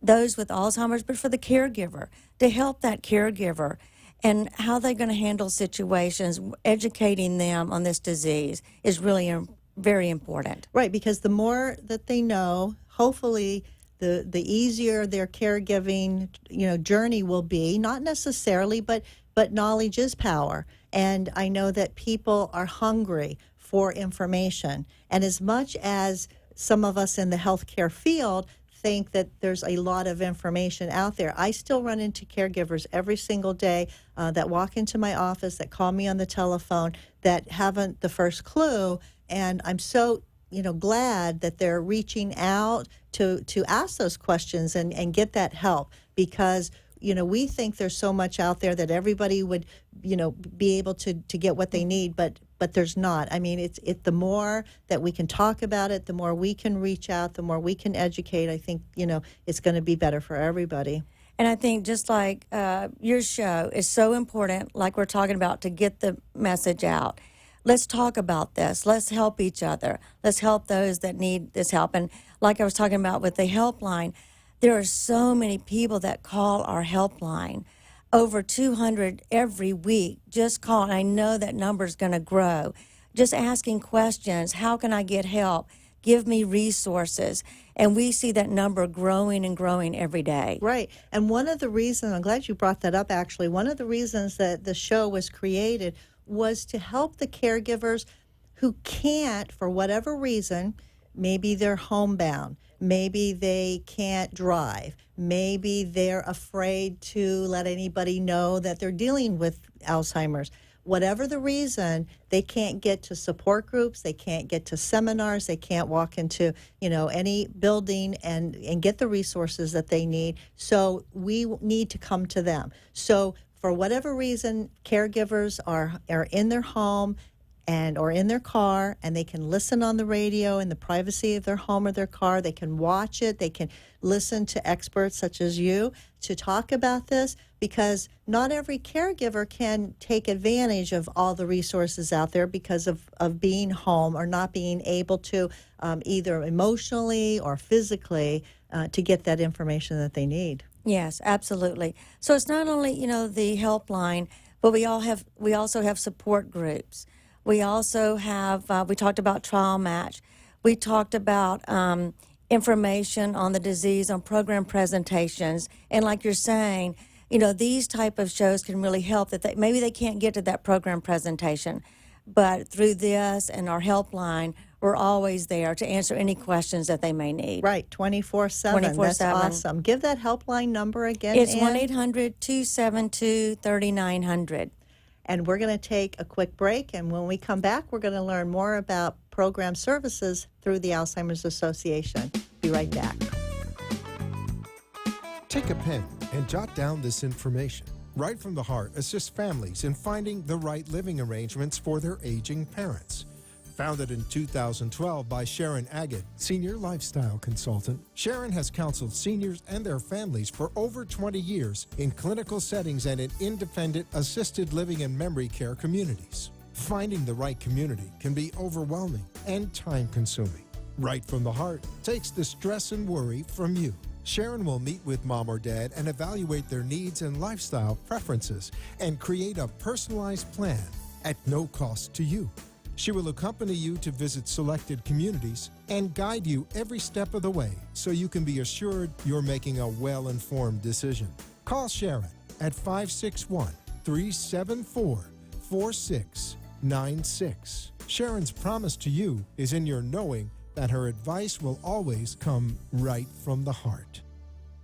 those with Alzheimer's, but for the caregiver, to help that caregiver and how they're going to handle situations. Educating them on this disease is really very important. Right, because the more that they know, hopefully the easier their caregiving journey will be. Not necessarily, but knowledge is power. And I know that people are hungry for information. And as much as some of us in the healthcare field think that there's a lot of information out there, I still run into caregivers every single day that walk into my office, that call me on the telephone, that haven't the first clue. And I'm so glad that they're reaching out to ask those questions and get that help, because we think there's so much out there that everybody would be able to get what they need, but there's not. I mean, it's the more that we can talk about it, the more we can reach out, the more we can educate. I think it's going to be better for everybody. And I think just like your show is so important, like we're talking about, to get the message out. Let's talk about this. Let's help each other. Let's help those that need this help. And like I was talking about with the helpline, there are so many people that call our helpline. Over 200 every week just call. And I know that number is going to grow. Just asking questions. How can I get help? Give me resources. And we see that number growing and growing every day. Right. And one of the reasons, I'm glad you brought that up actually, one of the reasons that the show was created was to help the caregivers who can't, for whatever reason, maybe they're homebound, maybe they can't drive, maybe they're afraid to let anybody know that they're dealing with Alzheimer's. Whatever the reason, they can't get to support groups, they can't get to seminars, they can't walk into, any building and get the resources that they need. So we need to come to them. So for whatever reason, caregivers are in their home or in their car, and they can listen on the radio in the privacy of their home or their car. They can watch it. They can listen to experts such as you to talk about this, because not every caregiver can take advantage of all the resources out there because of being home or not being able to either emotionally or physically to get that information that they need. Yes, absolutely. So it's not only, the helpline, but we also have support groups. We also have, we talked about Trial Match. We talked about information on the disease, on program presentations. And like you're saying, these type of shows can really help maybe they can't get to that program presentation, but through this and our helpline, we're always there to answer any questions that they may need. Right, 24/7. 24/7. That's awesome. Give that helpline number again. It's Ann. 1-800-272-3900. And we're going to take a quick break, and when we come back, we're going to learn more about program services through the Alzheimer's Association. Be right back. Take a pen and jot down this information. Right from the Heart assists families in finding the right living arrangements for their aging parents. Founded in 2012 by Sharon Agate, Senior Lifestyle Consultant, Sharon has counseled seniors and their families for over 20 years in clinical settings and in independent assisted living and memory care communities. Finding the right community can be overwhelming and time-consuming. Right from the Heart takes the stress and worry from you. Sharon will meet with mom or dad and evaluate their needs and lifestyle preferences and create a personalized plan at no cost to you. She will accompany you to visit selected communities and guide you every step of the way so you can be assured you're making a well-informed decision. Call Sharon at 561-374-4696. Sharon's promise to you is in your knowing that her advice will always come right from the heart.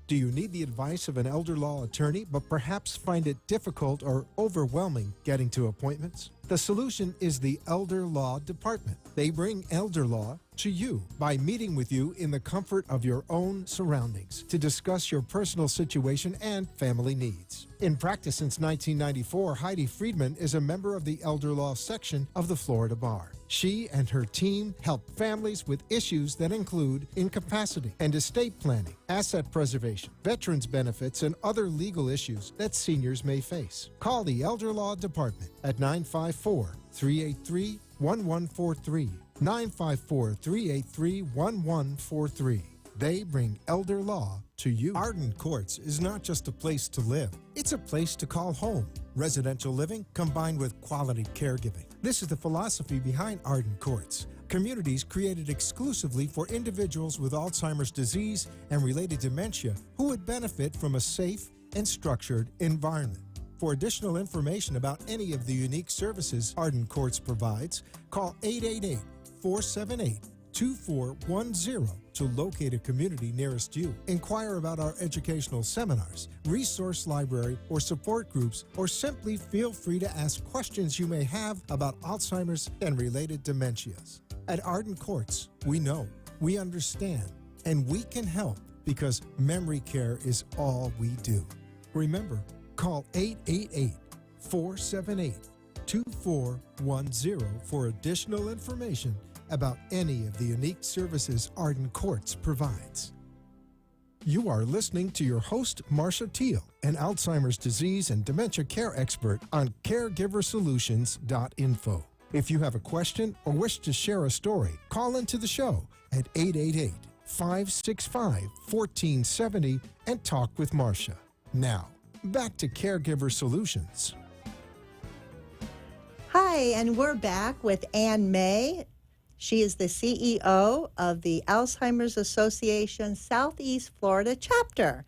Do you need the advice of an elder law attorney but perhaps find it difficult or overwhelming getting to appointments? The solution is the Elder Law Department. They bring elder law to you by meeting with you in the comfort of your own surroundings to discuss your personal situation and family needs. In practice since 1994, Heidi Friedman is a member of the Elder Law section of the Florida Bar. She and her team help families with issues that include incapacity and estate planning, asset preservation, veterans benefits, and other legal issues that seniors may face. Call the Elder Law Department at 954-383-1143. 954-383-1143. They bring elder law to you. Arden Courts is not just a place to live. It's a place to call home. Residential living combined with quality caregiving. This is the philosophy behind Arden Courts. Communities created exclusively for individuals with Alzheimer's disease and related dementia who would benefit from a safe and structured environment. For additional information about any of the unique services Arden Courts provides, call 888-478-2410 to locate a community nearest you. Inquire about our educational seminars, resource library, or support groups, or simply feel free to ask questions you may have about Alzheimer's and related dementias. At Arden Courts, we know, we understand, and we can help because memory care is all we do. Remember, call 888-478-2410 for additional information about any of the unique services Arden Courts provides. You are listening to your host, Marcia Teele, an Alzheimer's disease and dementia care expert on CareGiverSolutions.info. If you have a question or wish to share a story, call into the show at 888-565-1470 and talk with Marcia. Now, back to Caregiver Solutions. Hi, and we're back with Ann May. She is the CEO of the Alzheimer's Association Southeast Florida chapter.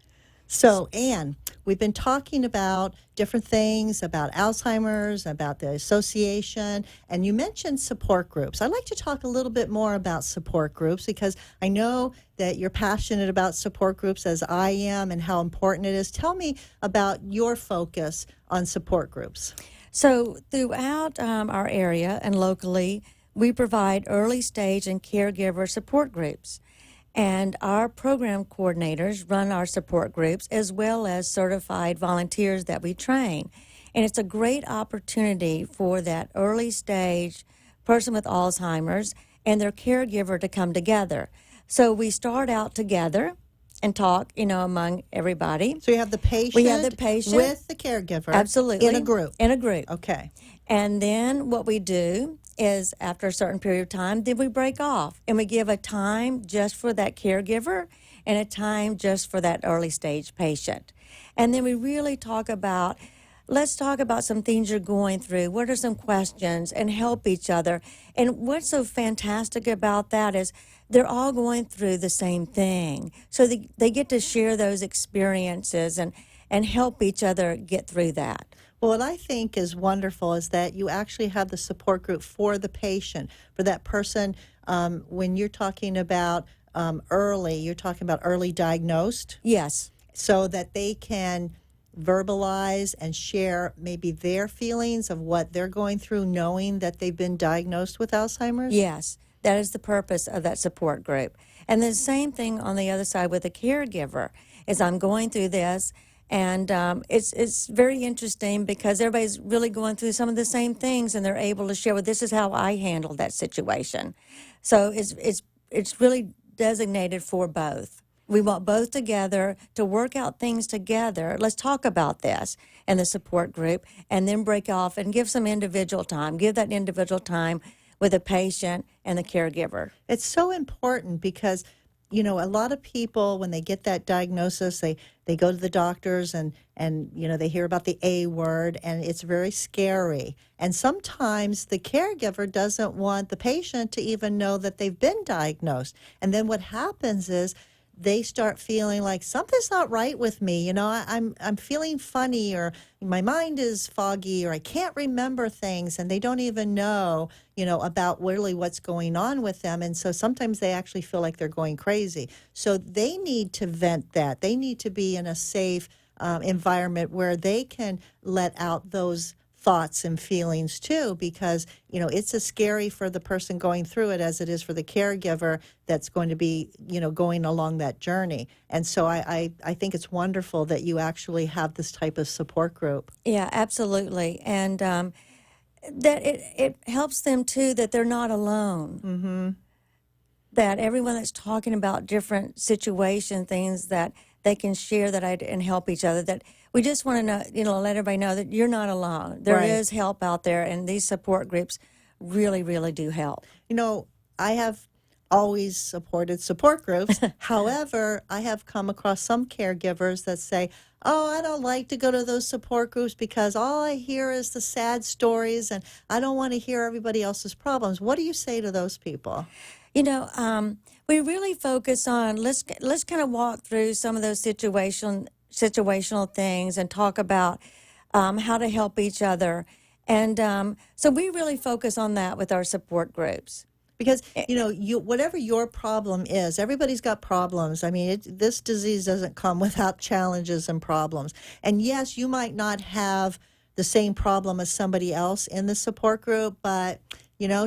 So, Ann, we've been talking about different things about Alzheimer's, about the association, and you mentioned support groups. I'd like to talk a little bit more about support groups because I know that you're passionate about support groups as I am and how important it is. Tell me about your focus on support groups. So throughout our area and locally, we provide early stage and caregiver support groups. And our program coordinators run our support groups as well as certified volunteers that we train. And it's a great opportunity for that early stage person with Alzheimer's and their caregiver to come together. So we start out together and talk, among everybody. So you have the patient, with the caregiver. Absolutely. In a group. In a group. Okay. And then what we do is after a certain period of time, then we break off and we give a time just for that caregiver and a time just for that early stage patient. And then we really let's talk about some things you're going through. What are some questions and help each other. And what's so fantastic about that is they're all going through the same thing. So they get to share those experiences and help each other get through that. Well, what I think is wonderful is that you actually have the support group for the patient, for that person. When you're talking about you're talking about early diagnosed. Yes. So that they can verbalize and share maybe their feelings of what they're going through, knowing that they've been diagnosed with Alzheimer's? Yes, that is the purpose of that support group. And the same thing on the other side with a caregiver is I'm going through this, and it's very interesting because everybody's really going through some of the same things, and they're able to share, well, this is how I handled that situation. So it's really designated for both. We want both together to work out things together. Let's talk about this in the support group, and then break off and give some individual time. Give that individual time with the patient and the caregiver. It's so important because, a lot of people, when they get that diagnosis, they go to the doctors and they hear about the A word, and it's very scary. And sometimes the caregiver doesn't want the patient to even know that they've been diagnosed. And then what happens is they start feeling like something's not right with me. I'm feeling funny, or my mind is foggy, or I can't remember things, and they don't even know, about really what's going on with them. And so sometimes they actually feel like they're going crazy. So they need to vent that. They need to be in a safe environment where they can let out those thoughts and feelings too, because it's as scary for the person going through it as it is for the caregiver that's going to be going along that journey. And so I think it's wonderful that you actually have this type of support group. Yeah, absolutely. And that it helps them too that they're not alone. Mm-hmm. That everyone that's talking about different situation things that they can share and help each other. That we just want to know, let everybody know that you're not alone. There is help out there, and these support groups really, really do help. I have always supported support groups. However, I have come across some caregivers that say, oh, I don't like to go to those support groups because all I hear is the sad stories, and I don't want to hear everybody else's problems. What do you say to those people? We really focus on let's kind of walk through some of those situational things and talk about how to help each other, and so we really focus on that with our support groups. Because, whatever your problem is, everybody's got problems. I mean, this disease doesn't come without challenges and problems. And yes, you might not have the same problem as somebody else in the support group, but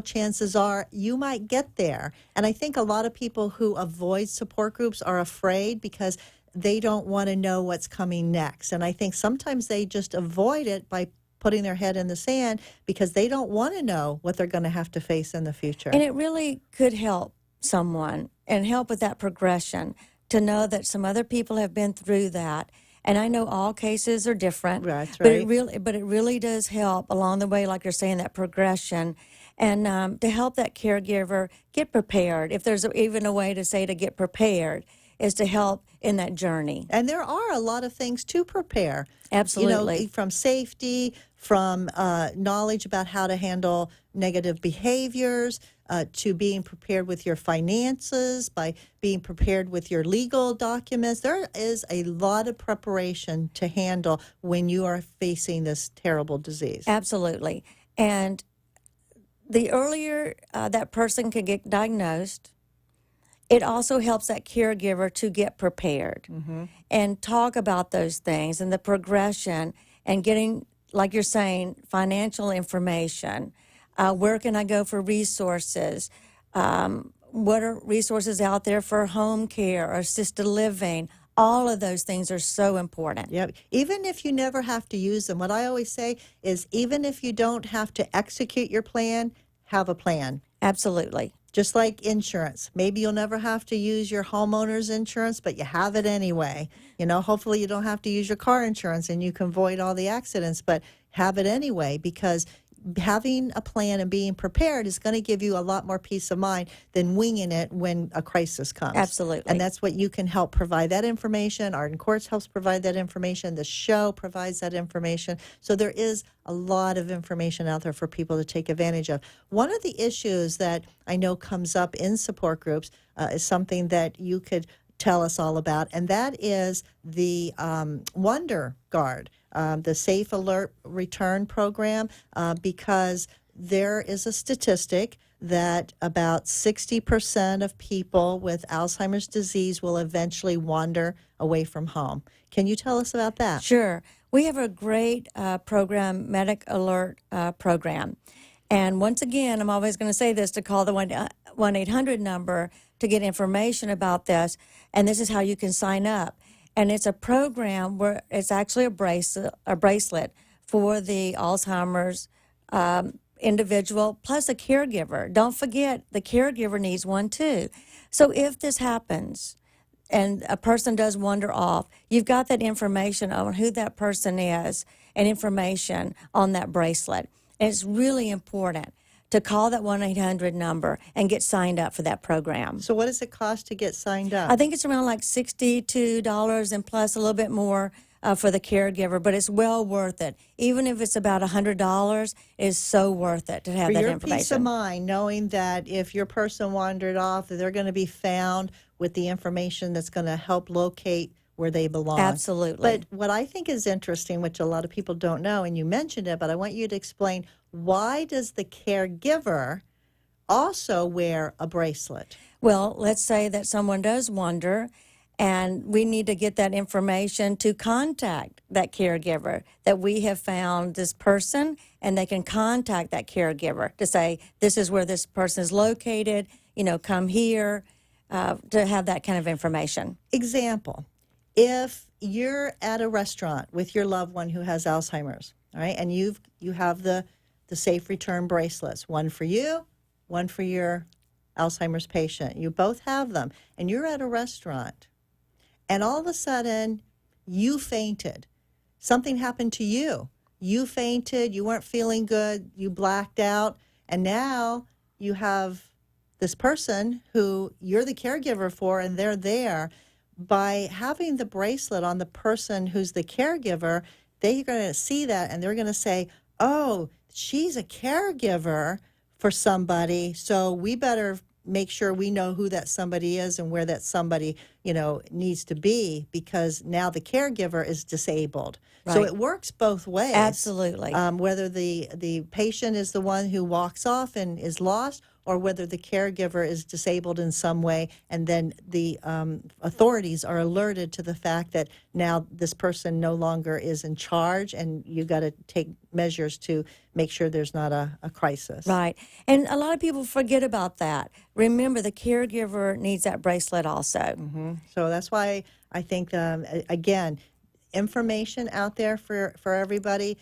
chances are you might get there. And I think a lot of people who avoid support groups are afraid because they don't want to know what's coming next. And I think sometimes they just avoid it by putting their head in the sand because they don't want to know what they're going to have to face in the future. And it really could help someone and help with that progression to know that some other people have been through that. And I know all cases are different, That's but right. it really does help along the way, like you're saying, that progression, and to help that caregiver get prepared. If there's even a way to say to get prepared, is to help in that journey. And there are a lot of things to prepare. Absolutely. From safety, from knowledge about how to handle negative behaviors, to being prepared with your finances, by being prepared with your legal documents. There is a lot of preparation to handle when you are facing this terrible disease. Absolutely. And the earlier that person can get diagnosed, it also helps that caregiver to get prepared and talk about those things and the progression and getting, like you're saying, financial information. Where can I go for resources? What are resources out there for home care or assisted living? All of those things are so important. Yep. Even if you never have to use them, what I always say is even if you don't have to execute your plan, have a plan. Absolutely. Just like insurance. Maybe you'll never have to use your homeowner's insurance, but you have it anyway. Hopefully you don't have to use your car insurance and you can avoid all the accidents, but have it anyway, because having a plan and being prepared is going to give you a lot more peace of mind than winging it when a crisis comes. Absolutely. And that's what you can help provide that information. Art in Courts helps provide that information. The show provides that information. So there is a lot of information out there for people to take advantage of. One of the issues that I know comes up in support groups is something that you could tell us all about, and that is the Wonder Guard. the Safe Alert Return Program, because there is a statistic that about 60% of people with Alzheimer's disease will eventually wander away from home. Can you tell us about that? Sure. We have a great program, Medic Alert program. And once again, I'm always going to say this, to call the 1-800 number to get information about this. And this is how you can sign up. And it's a program where it's actually a bracelet for the Alzheimer's individual plus a caregiver. Don't forget, the caregiver needs one too. So if this happens and a person does wander off, you've got that information on who that person is and information on that bracelet. And it's really important to call that 1-800 number and get signed up for that program. So what does it cost to get signed up? I think it's around like $62 and plus a little bit more for the caregiver, but it's well worth it. Even if it's about $100, it's so worth it to have for that your information. peace of mind, knowing that if your person wandered off, that they're going to be found with the information that's going to help locate where they belong. Absolutely. But what I think is interesting, which a lot of people don't know, and you mentioned it, but I want you to explain, why does the caregiver also wear a bracelet? Well, let's say that someone does wander, and we need to get that information to contact that caregiver, that we have found this person, and they can contact that caregiver to say, this is where this person is located, come here, to have that kind of information. Example, if you're at a restaurant with your loved one who has Alzheimer's, all right, and you have the safe return bracelets, one for you, one for your Alzheimer's patient. You both have them, and you're at a restaurant, and all of a sudden you fainted. Something happened to you. You fainted, you weren't feeling good, you blacked out, and now you have this person who you're the caregiver for, and they're there. By having the bracelet on the person who's the caregiver, they're going to see that, and they're going to say, oh, she's a caregiver for somebody, so we better make sure we know who that somebody is and where that somebody, needs to be, because now the caregiver is disabled. Right. So it works both ways. Absolutely. Whether the patient is the one who walks off and is lost, or whether the caregiver is disabled in some way, and then the authorities are alerted to the fact that now this person no longer is in charge, and you got to take measures to make sure there's not a crisis. Right. And a lot of people forget about that. Remember, the caregiver needs that bracelet also. Mm-hmm. So that's why I think, again, information out there for everybody,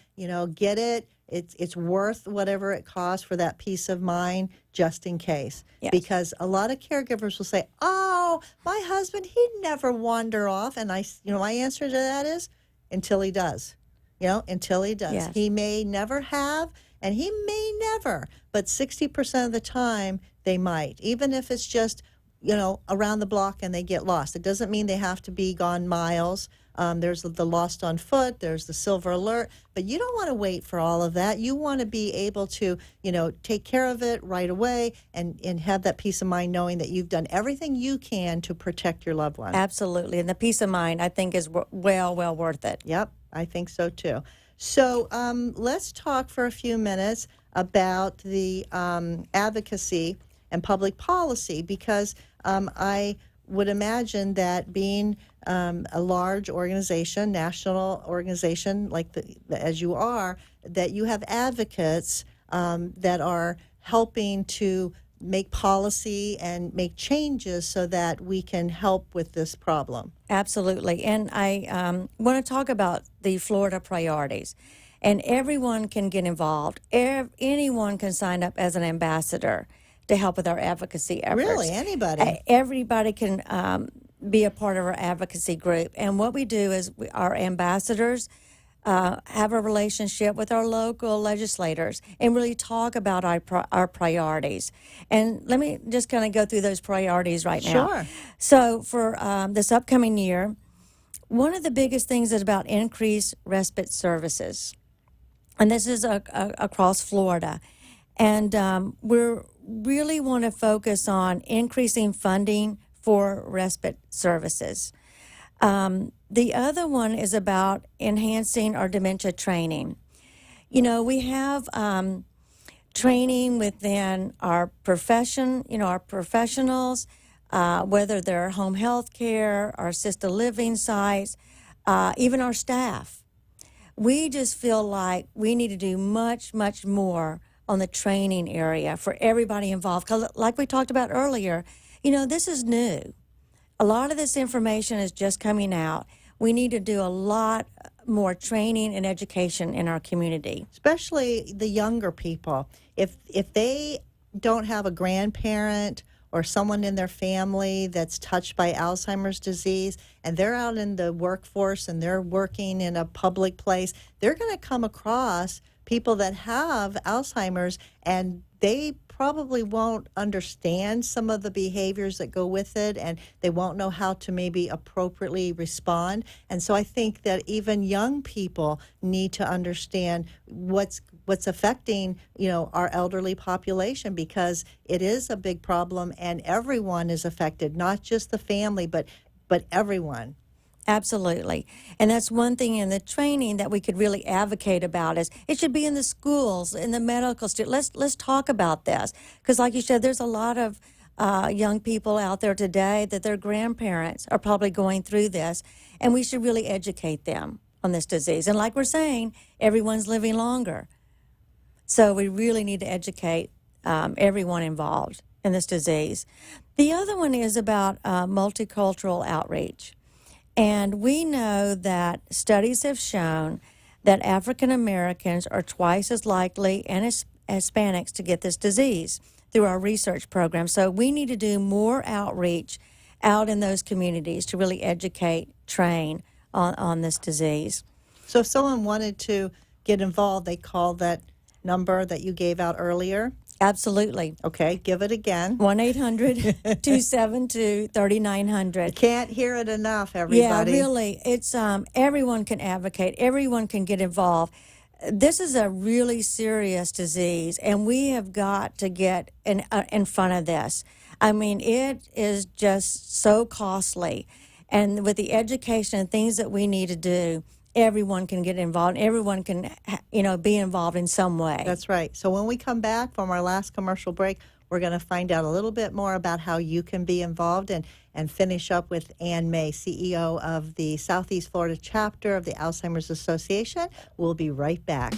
get it. It's worth whatever it costs for that peace of mind, just in case. Yes. Because a lot of caregivers will say, oh, my husband, he'd never wander off. And my answer to that is, until he does. Until he does. Yes. He may never have, and he may never. But 60% of the time, they might. Even if it's just, around the block and they get lost. It doesn't mean they have to be gone miles. There's the lost on foot, there's the silver alert, but you don't want to wait for all of that. You want to be able to, take care of it right away and have that peace of mind knowing that you've done everything you can to protect your loved one. Absolutely. And the peace of mind, I think, is well worth it. Yep, I think so too. So let's talk for a few minutes about the advocacy and public policy, because I would imagine that being a large organization, national organization like as you are, that you have advocates that are helping to make policy and make changes so that we can help with this problem. Absolutely. And I want to talk about the Florida priorities. And everyone can get involved. Anyone can sign up as an ambassador to help with our advocacy efforts. Really, anybody? Everybody can be a part of our advocacy group. And what we do is our ambassadors have a relationship with our local legislators and really talk about our priorities. And let me just kind of go through those priorities right now. Sure. So for this upcoming year, one of the biggest things is about increased respite services. And this is across Florida. And we're really want to focus on increasing funding for respite services. The other one is about enhancing our dementia training. You know, we have training within our profession, you know, our professionals, whether they're home health care, our assisted living sites, even our staff. We just feel like we need to do much, much more on the training area for everybody involved. 'Cause like we talked about earlier, you know, this is new. A lot of this information is just coming out. We need to do a lot more training and education in our community. Especially the younger people. If they don't have a grandparent or someone in their family that's touched by Alzheimer's disease, and they're out in the workforce and they're working in a public place, they're going to come across people that have Alzheimer's, and they probably won't understand some of the behaviors that go with it, and they won't know how to maybe appropriately respond. And so I think that even young people need to understand what's affecting, you know, our elderly population, because it is a big problem and everyone is affected, not just the family, but everyone. Absolutely. And that's one thing in the training that we could really advocate about is it should be in the schools, in the medical students. Let's talk about this. Because like you said, there's a lot of young people out there today that their grandparents are probably going through this, and we should really educate them on this disease. And like we're saying, everyone's living longer. So we really need to educate everyone involved in this disease. The other one is about multicultural outreach. And we know that studies have shown that African Americans are twice as likely and Hispanics to get this disease through our research program. So we need to do more outreach out in those communities to really educate, train on this disease. So if someone wanted to get involved, they call that number that you gave out earlier? Absolutely. Okay, give it again. 1-800-272-3900. Can't hear it enough, everybody. Yeah, really. It's everyone can advocate. Everyone can get involved. This is a really serious disease, and we have got to get in front of this. I mean, it is just so costly. And with the education and things that we need to do, everyone can get involved. Everyone can, you know, be involved in some way. That's right. So when we come back from our last commercial break, we're going to find out a little bit more about how you can be involved and finish up with Ann May, CEO of the Southeast Florida chapter of the Alzheimer's Association. We'll be right back.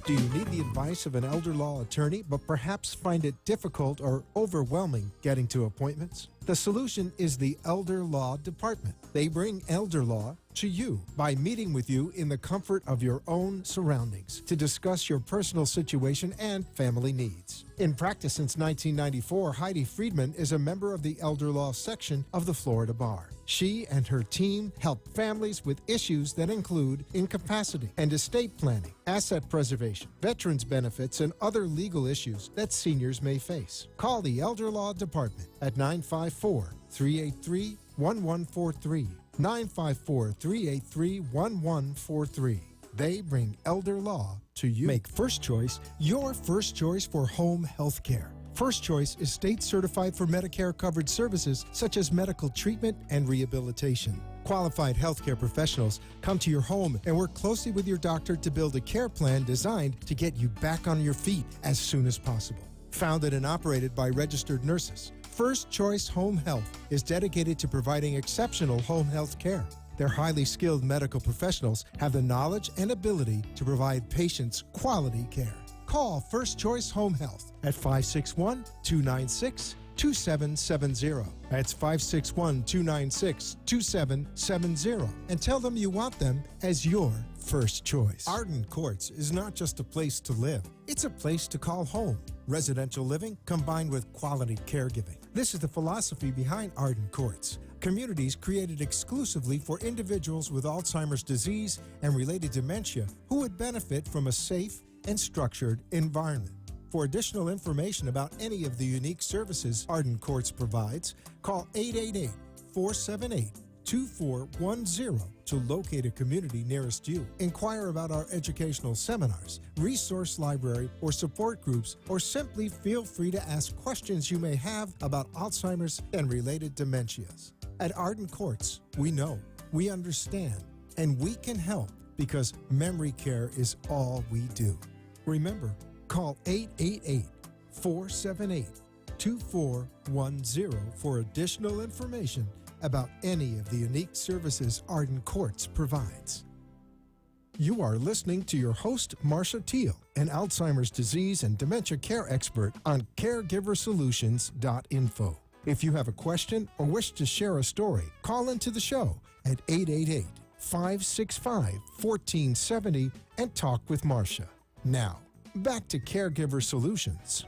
Do you need the advice of an elder law attorney, but perhaps find it difficult or overwhelming getting to appointments? The solution is the Elder Law Department. They bring elder law to you by meeting with you in the comfort of your own surroundings to discuss your personal situation and family needs. In practice since 1994, Heidi Friedman is a member of the Elder Law section of the Florida Bar. She and her team help families with issues that include incapacity and estate planning, asset preservation, veterans benefits, and other legal issues that seniors may face. Call the Elder Law Department at 954-383-1143. 954-383-1143. They bring elder law to you. Make First Choice your first choice for home health care. First Choice is state certified for Medicare covered services such as medical treatment and rehabilitation. Qualified healthcare professionals come to your home and work closely with your doctor to build a care plan designed to get you back on your feet as soon as possible. Founded and operated by registered nurses, First Choice Home Health is dedicated to providing exceptional home health care. Their highly skilled medical professionals have the knowledge and ability to provide patients quality care. Call First Choice Home Health at 561-296-2770. That's 561-296-2770. And tell them you want them as your first choice. Arden Courts is not just a place to live. It's a place to call home. Residential living combined with quality caregiving. This is the philosophy behind Arden Courts. Communities created exclusively for individuals with Alzheimer's disease and related dementia who would benefit from a safe and structured environment. For additional information about any of the unique services Arden Courts provides, call 888-478-2770. 2410 to locate a community nearest you. Inquire about our educational seminars, resource library, or support groups, or simply feel free to ask questions you may have about Alzheimer's and related dementias. At Arden Courts, we know, we understand, and we can help because memory care is all we do. Remember, call 888-478-2410 for additional information about any of the unique services Arden Courts provides. You are listening to your host, Marcia Teele, an Alzheimer's disease and dementia care expert on CareGiverSolutions.info. If you have a question or wish to share a story, call into the show at 888-565-1470 and talk with Marcia. Now, back to Caregiver Solutions.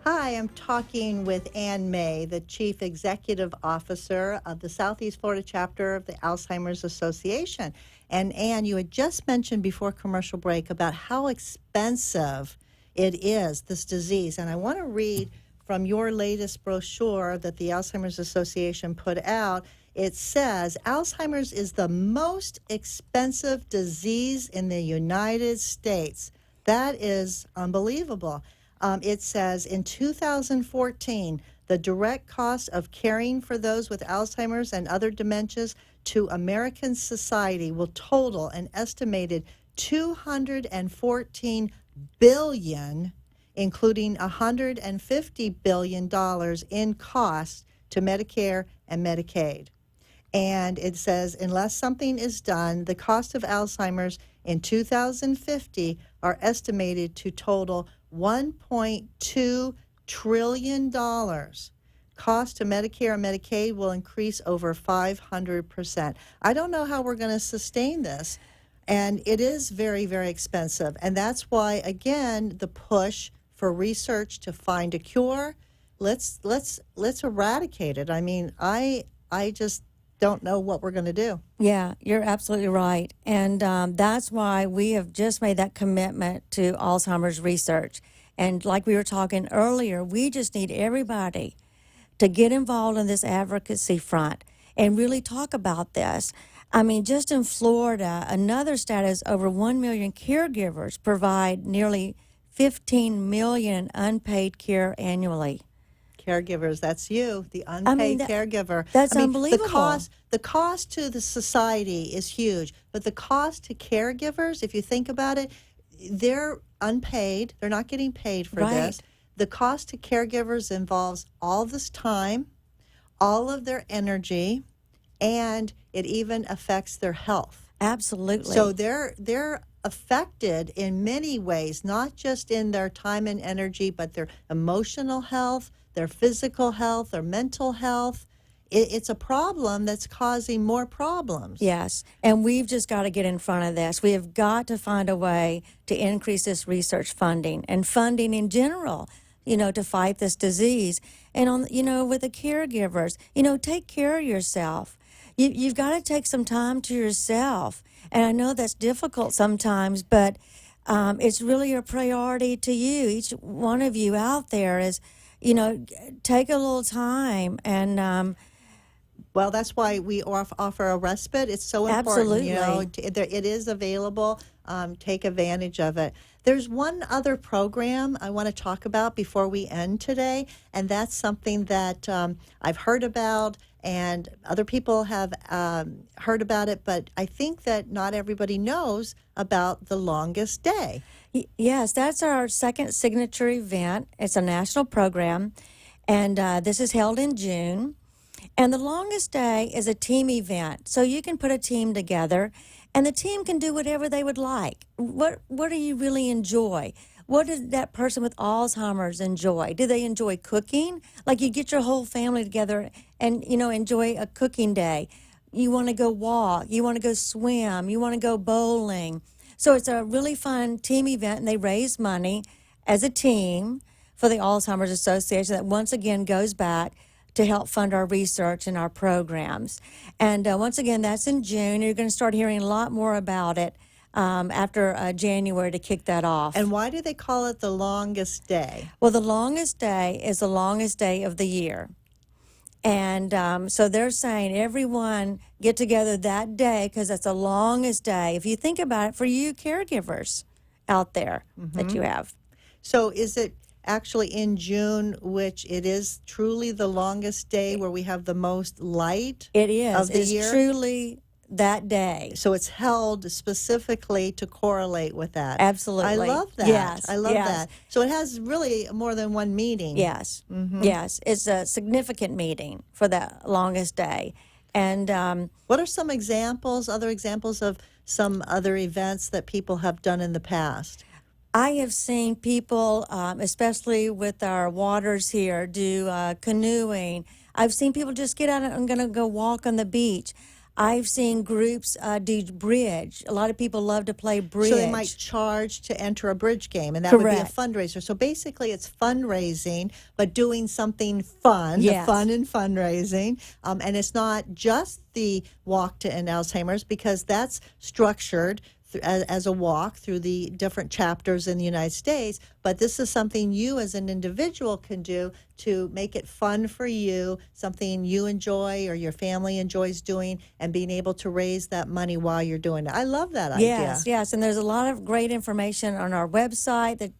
Hi, I'm talking with Ann May, the Chief Executive Officer of the Southeast Florida chapter of the Alzheimer's Association. And Ann, you had just mentioned before commercial break about how expensive it is, this disease. And I want to read from your latest brochure that the Alzheimer's Association put out. It says, Alzheimer's is the most expensive disease in the United States. That is unbelievable. It says, in 2014, the direct cost of caring for those with Alzheimer's and other dementias to American society will total an estimated $214 billion, including $150 billion in costs to Medicare and Medicaid. And it says, unless something is done, the cost of Alzheimer's in 2050 are estimated to total $1.2 trillion. Cost to Medicare and Medicaid will increase over 500%. I don't know how we're going to sustain this, and it is very, very expensive. And that's why, again, the push for research to find a cure. Let's eradicate it. I mean, I just don't know what we're going to do. Yeah, you're absolutely right. And that's why we have just made that commitment to Alzheimer's research. And like we were talking earlier, we just need everybody to get involved in this advocacy front and really talk about this. I mean, just in Florida, another stat is over 1 million caregivers provide nearly 15 million unpaid care annually. Caregivers, that's you, the unpaid caregiver. That's unbelievable. The cost to the society is huge, but the cost to caregivers, if you think about it, they're unpaid. They're not getting paid for this. The cost to caregivers involves all this time, all of their energy, and it even affects their health. Absolutely. So they're affected in many ways, not just in their time and energy, but their emotional health, their physical health, their mental health. It's a problem that's causing more problems. Yes, and we've just got to get in front of this. We have got to find a way to increase this research funding and funding in general, to fight this disease. And, with the caregivers, take care of yourself. You've got to take some time to yourself. And I know that's difficult sometimes, but it's really a priority to you. Each one of you out there is, take a little time and... Well, that's why we offer a respite. It's so important. Absolutely. It is available. Take advantage of it. There's one other program I want to talk about before we end today, and that's something that I've heard about, and other people have heard about it, but I think that not everybody knows about the longest day. Yes, that's our second signature event. It's a national program, and this is held in June. And the longest day is a team event. So you can put a team together, and the team can do whatever they would like. What do you really enjoy? What does that person with Alzheimer's enjoy? Do they enjoy cooking? Like you get your whole family together and, enjoy a cooking day. You want to go walk. You want to go swim. You want to go bowling. So it's a really fun team event, and they raise money as a team for the Alzheimer's Association that once again goes back to help fund our research and our programs. And once again, that's in June. You're going to start hearing a lot more about it after January to kick that off. And why do they call it the longest day? Well, the longest day is the longest day of the year. And so they're saying everyone get together that day because that's the longest day. If you think about it, for you caregivers out there that you have. So is it actually in June, which it is truly the longest day where we have the most light It is. of the It's year? truly that day. So it's held specifically to correlate with that. Absolutely. I love that. Yes. I love yes. that. So it has really more than one meaning. Yes. Yes. It's a significant meeting for the longest day. And what are some examples, other examples of some other events that people have done in the past? I have seen people, especially with our waters here, do canoeing. I've seen people just get out and I'm going to go walk on the beach. I've seen groups do bridge. A lot of people love to play bridge. So they might charge to enter a bridge game, and that Correct. would be a fundraiser. So basically it's fundraising, but doing something fun, Yes. fun and fundraising. And it's not just the walk to end Alzheimer's, because that's structured as a walk through the different chapters in the United States, but this is something you as an individual can do to make it fun for you, something you enjoy or your family enjoys doing, and being able to raise that money while you're doing it. I love that idea. Yes, yes, and there's a lot of great information on our website that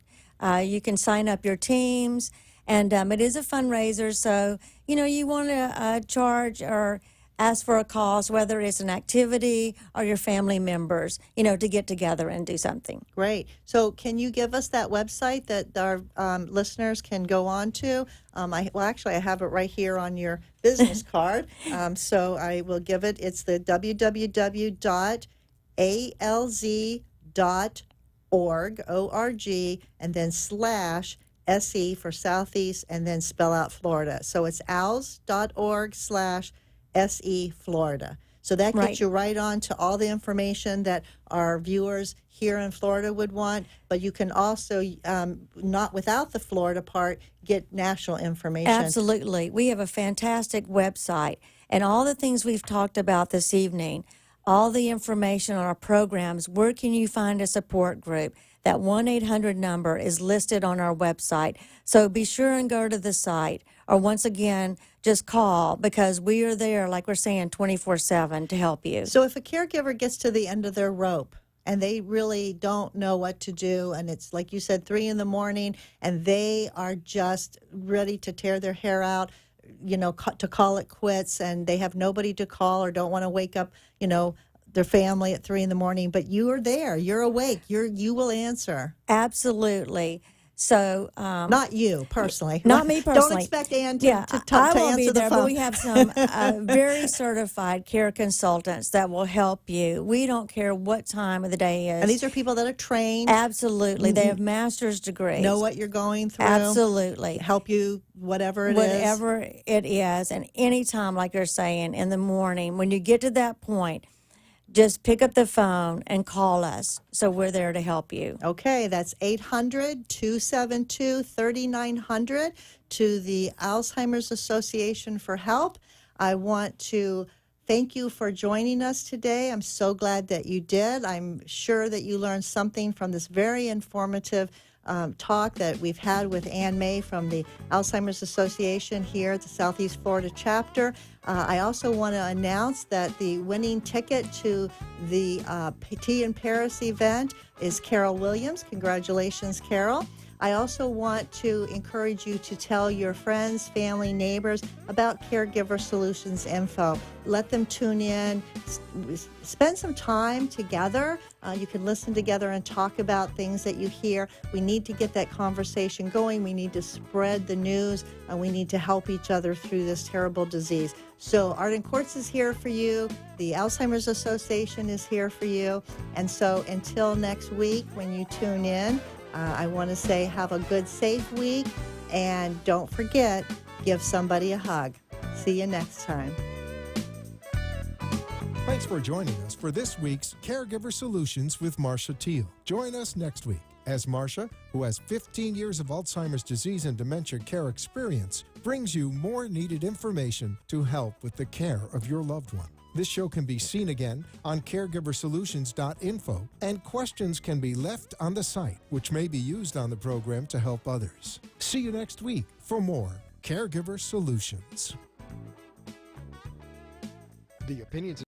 you can sign up your teams, and it is a fundraiser, so, you want to charge or ask for a cost, whether it's an activity or your family members, to get together and do something. Great. So can you give us that website that our listeners can go on to? I have it right here on your business card. So I will give it. It's the www.alz.org, O-R-G, and then /SE for Southeast, and then spell out Florida. So it's alz.org/SE Florida. So that gets you right on to all the information that our viewers here in Florida would want, but you can also, not without the Florida part, get national information. Absolutely. We have a fantastic website, and all the things we've talked about this evening, all the information on our programs, where can you find a support group? That 1-800 number is listed on our website. So be sure and go to the site, or once again, just call, because we are there, like we're saying, 24/7 to help you. So if a caregiver gets to the end of their rope and they really don't know what to do, and it's like you said, 3 a.m, and they are just ready to tear their hair out, to call it quits, and they have nobody to call or don't want to wake up, their family at 3 a.m, but you are there, you're awake, you will answer. Absolutely. So not you personally. Not me personally. Don't expect Ann to, yeah, to I answer won't be there, the phone. but we have some very certified care consultants that will help you. We don't care what time of the day is. And these are people that are trained. Absolutely. They have master's degrees. Know what you're going through. Absolutely. Help you, whatever it is. Whatever it is. And anytime, like you're saying, in the morning, when you get to that point, just pick up the phone and call us, so we're there to help you. Okay, that's 800-272-3900 to the Alzheimer's Association for help. I want to thank you for joining us today. I'm so glad that you did. I'm sure that you learned something from this very informative talk that we've had with Ann May from the Alzheimer's Association here at the Southeast Florida chapter. I also want to announce that the winning ticket to the Tea in Paris event is Carol Williams. Congratulations, Carol. I also want to encourage you to tell your friends, family, neighbors about Caregiver Solutions info. Let them tune in. Spend some time together. You can listen together and talk about things that you hear. We need to get that conversation going. We need to spread the news, and we need to help each other through this terrible disease. So Arden Courts is here for you. The Alzheimer's Association is here for you. And so until next week, when you tune in, I want to say have a good, safe week, and don't forget, give somebody a hug. See you next time. Thanks for joining us for this week's Caregiver Solutions with Marcia Teele. Join us next week as Marcia, who has 15 years of Alzheimer's disease and dementia care experience, brings you more needed information to help with the care of your loved one. This show can be seen again on caregiversolutions.info, and questions can be left on the site, which may be used on the program to help others. See you next week for more Caregiver Solutions. The opinions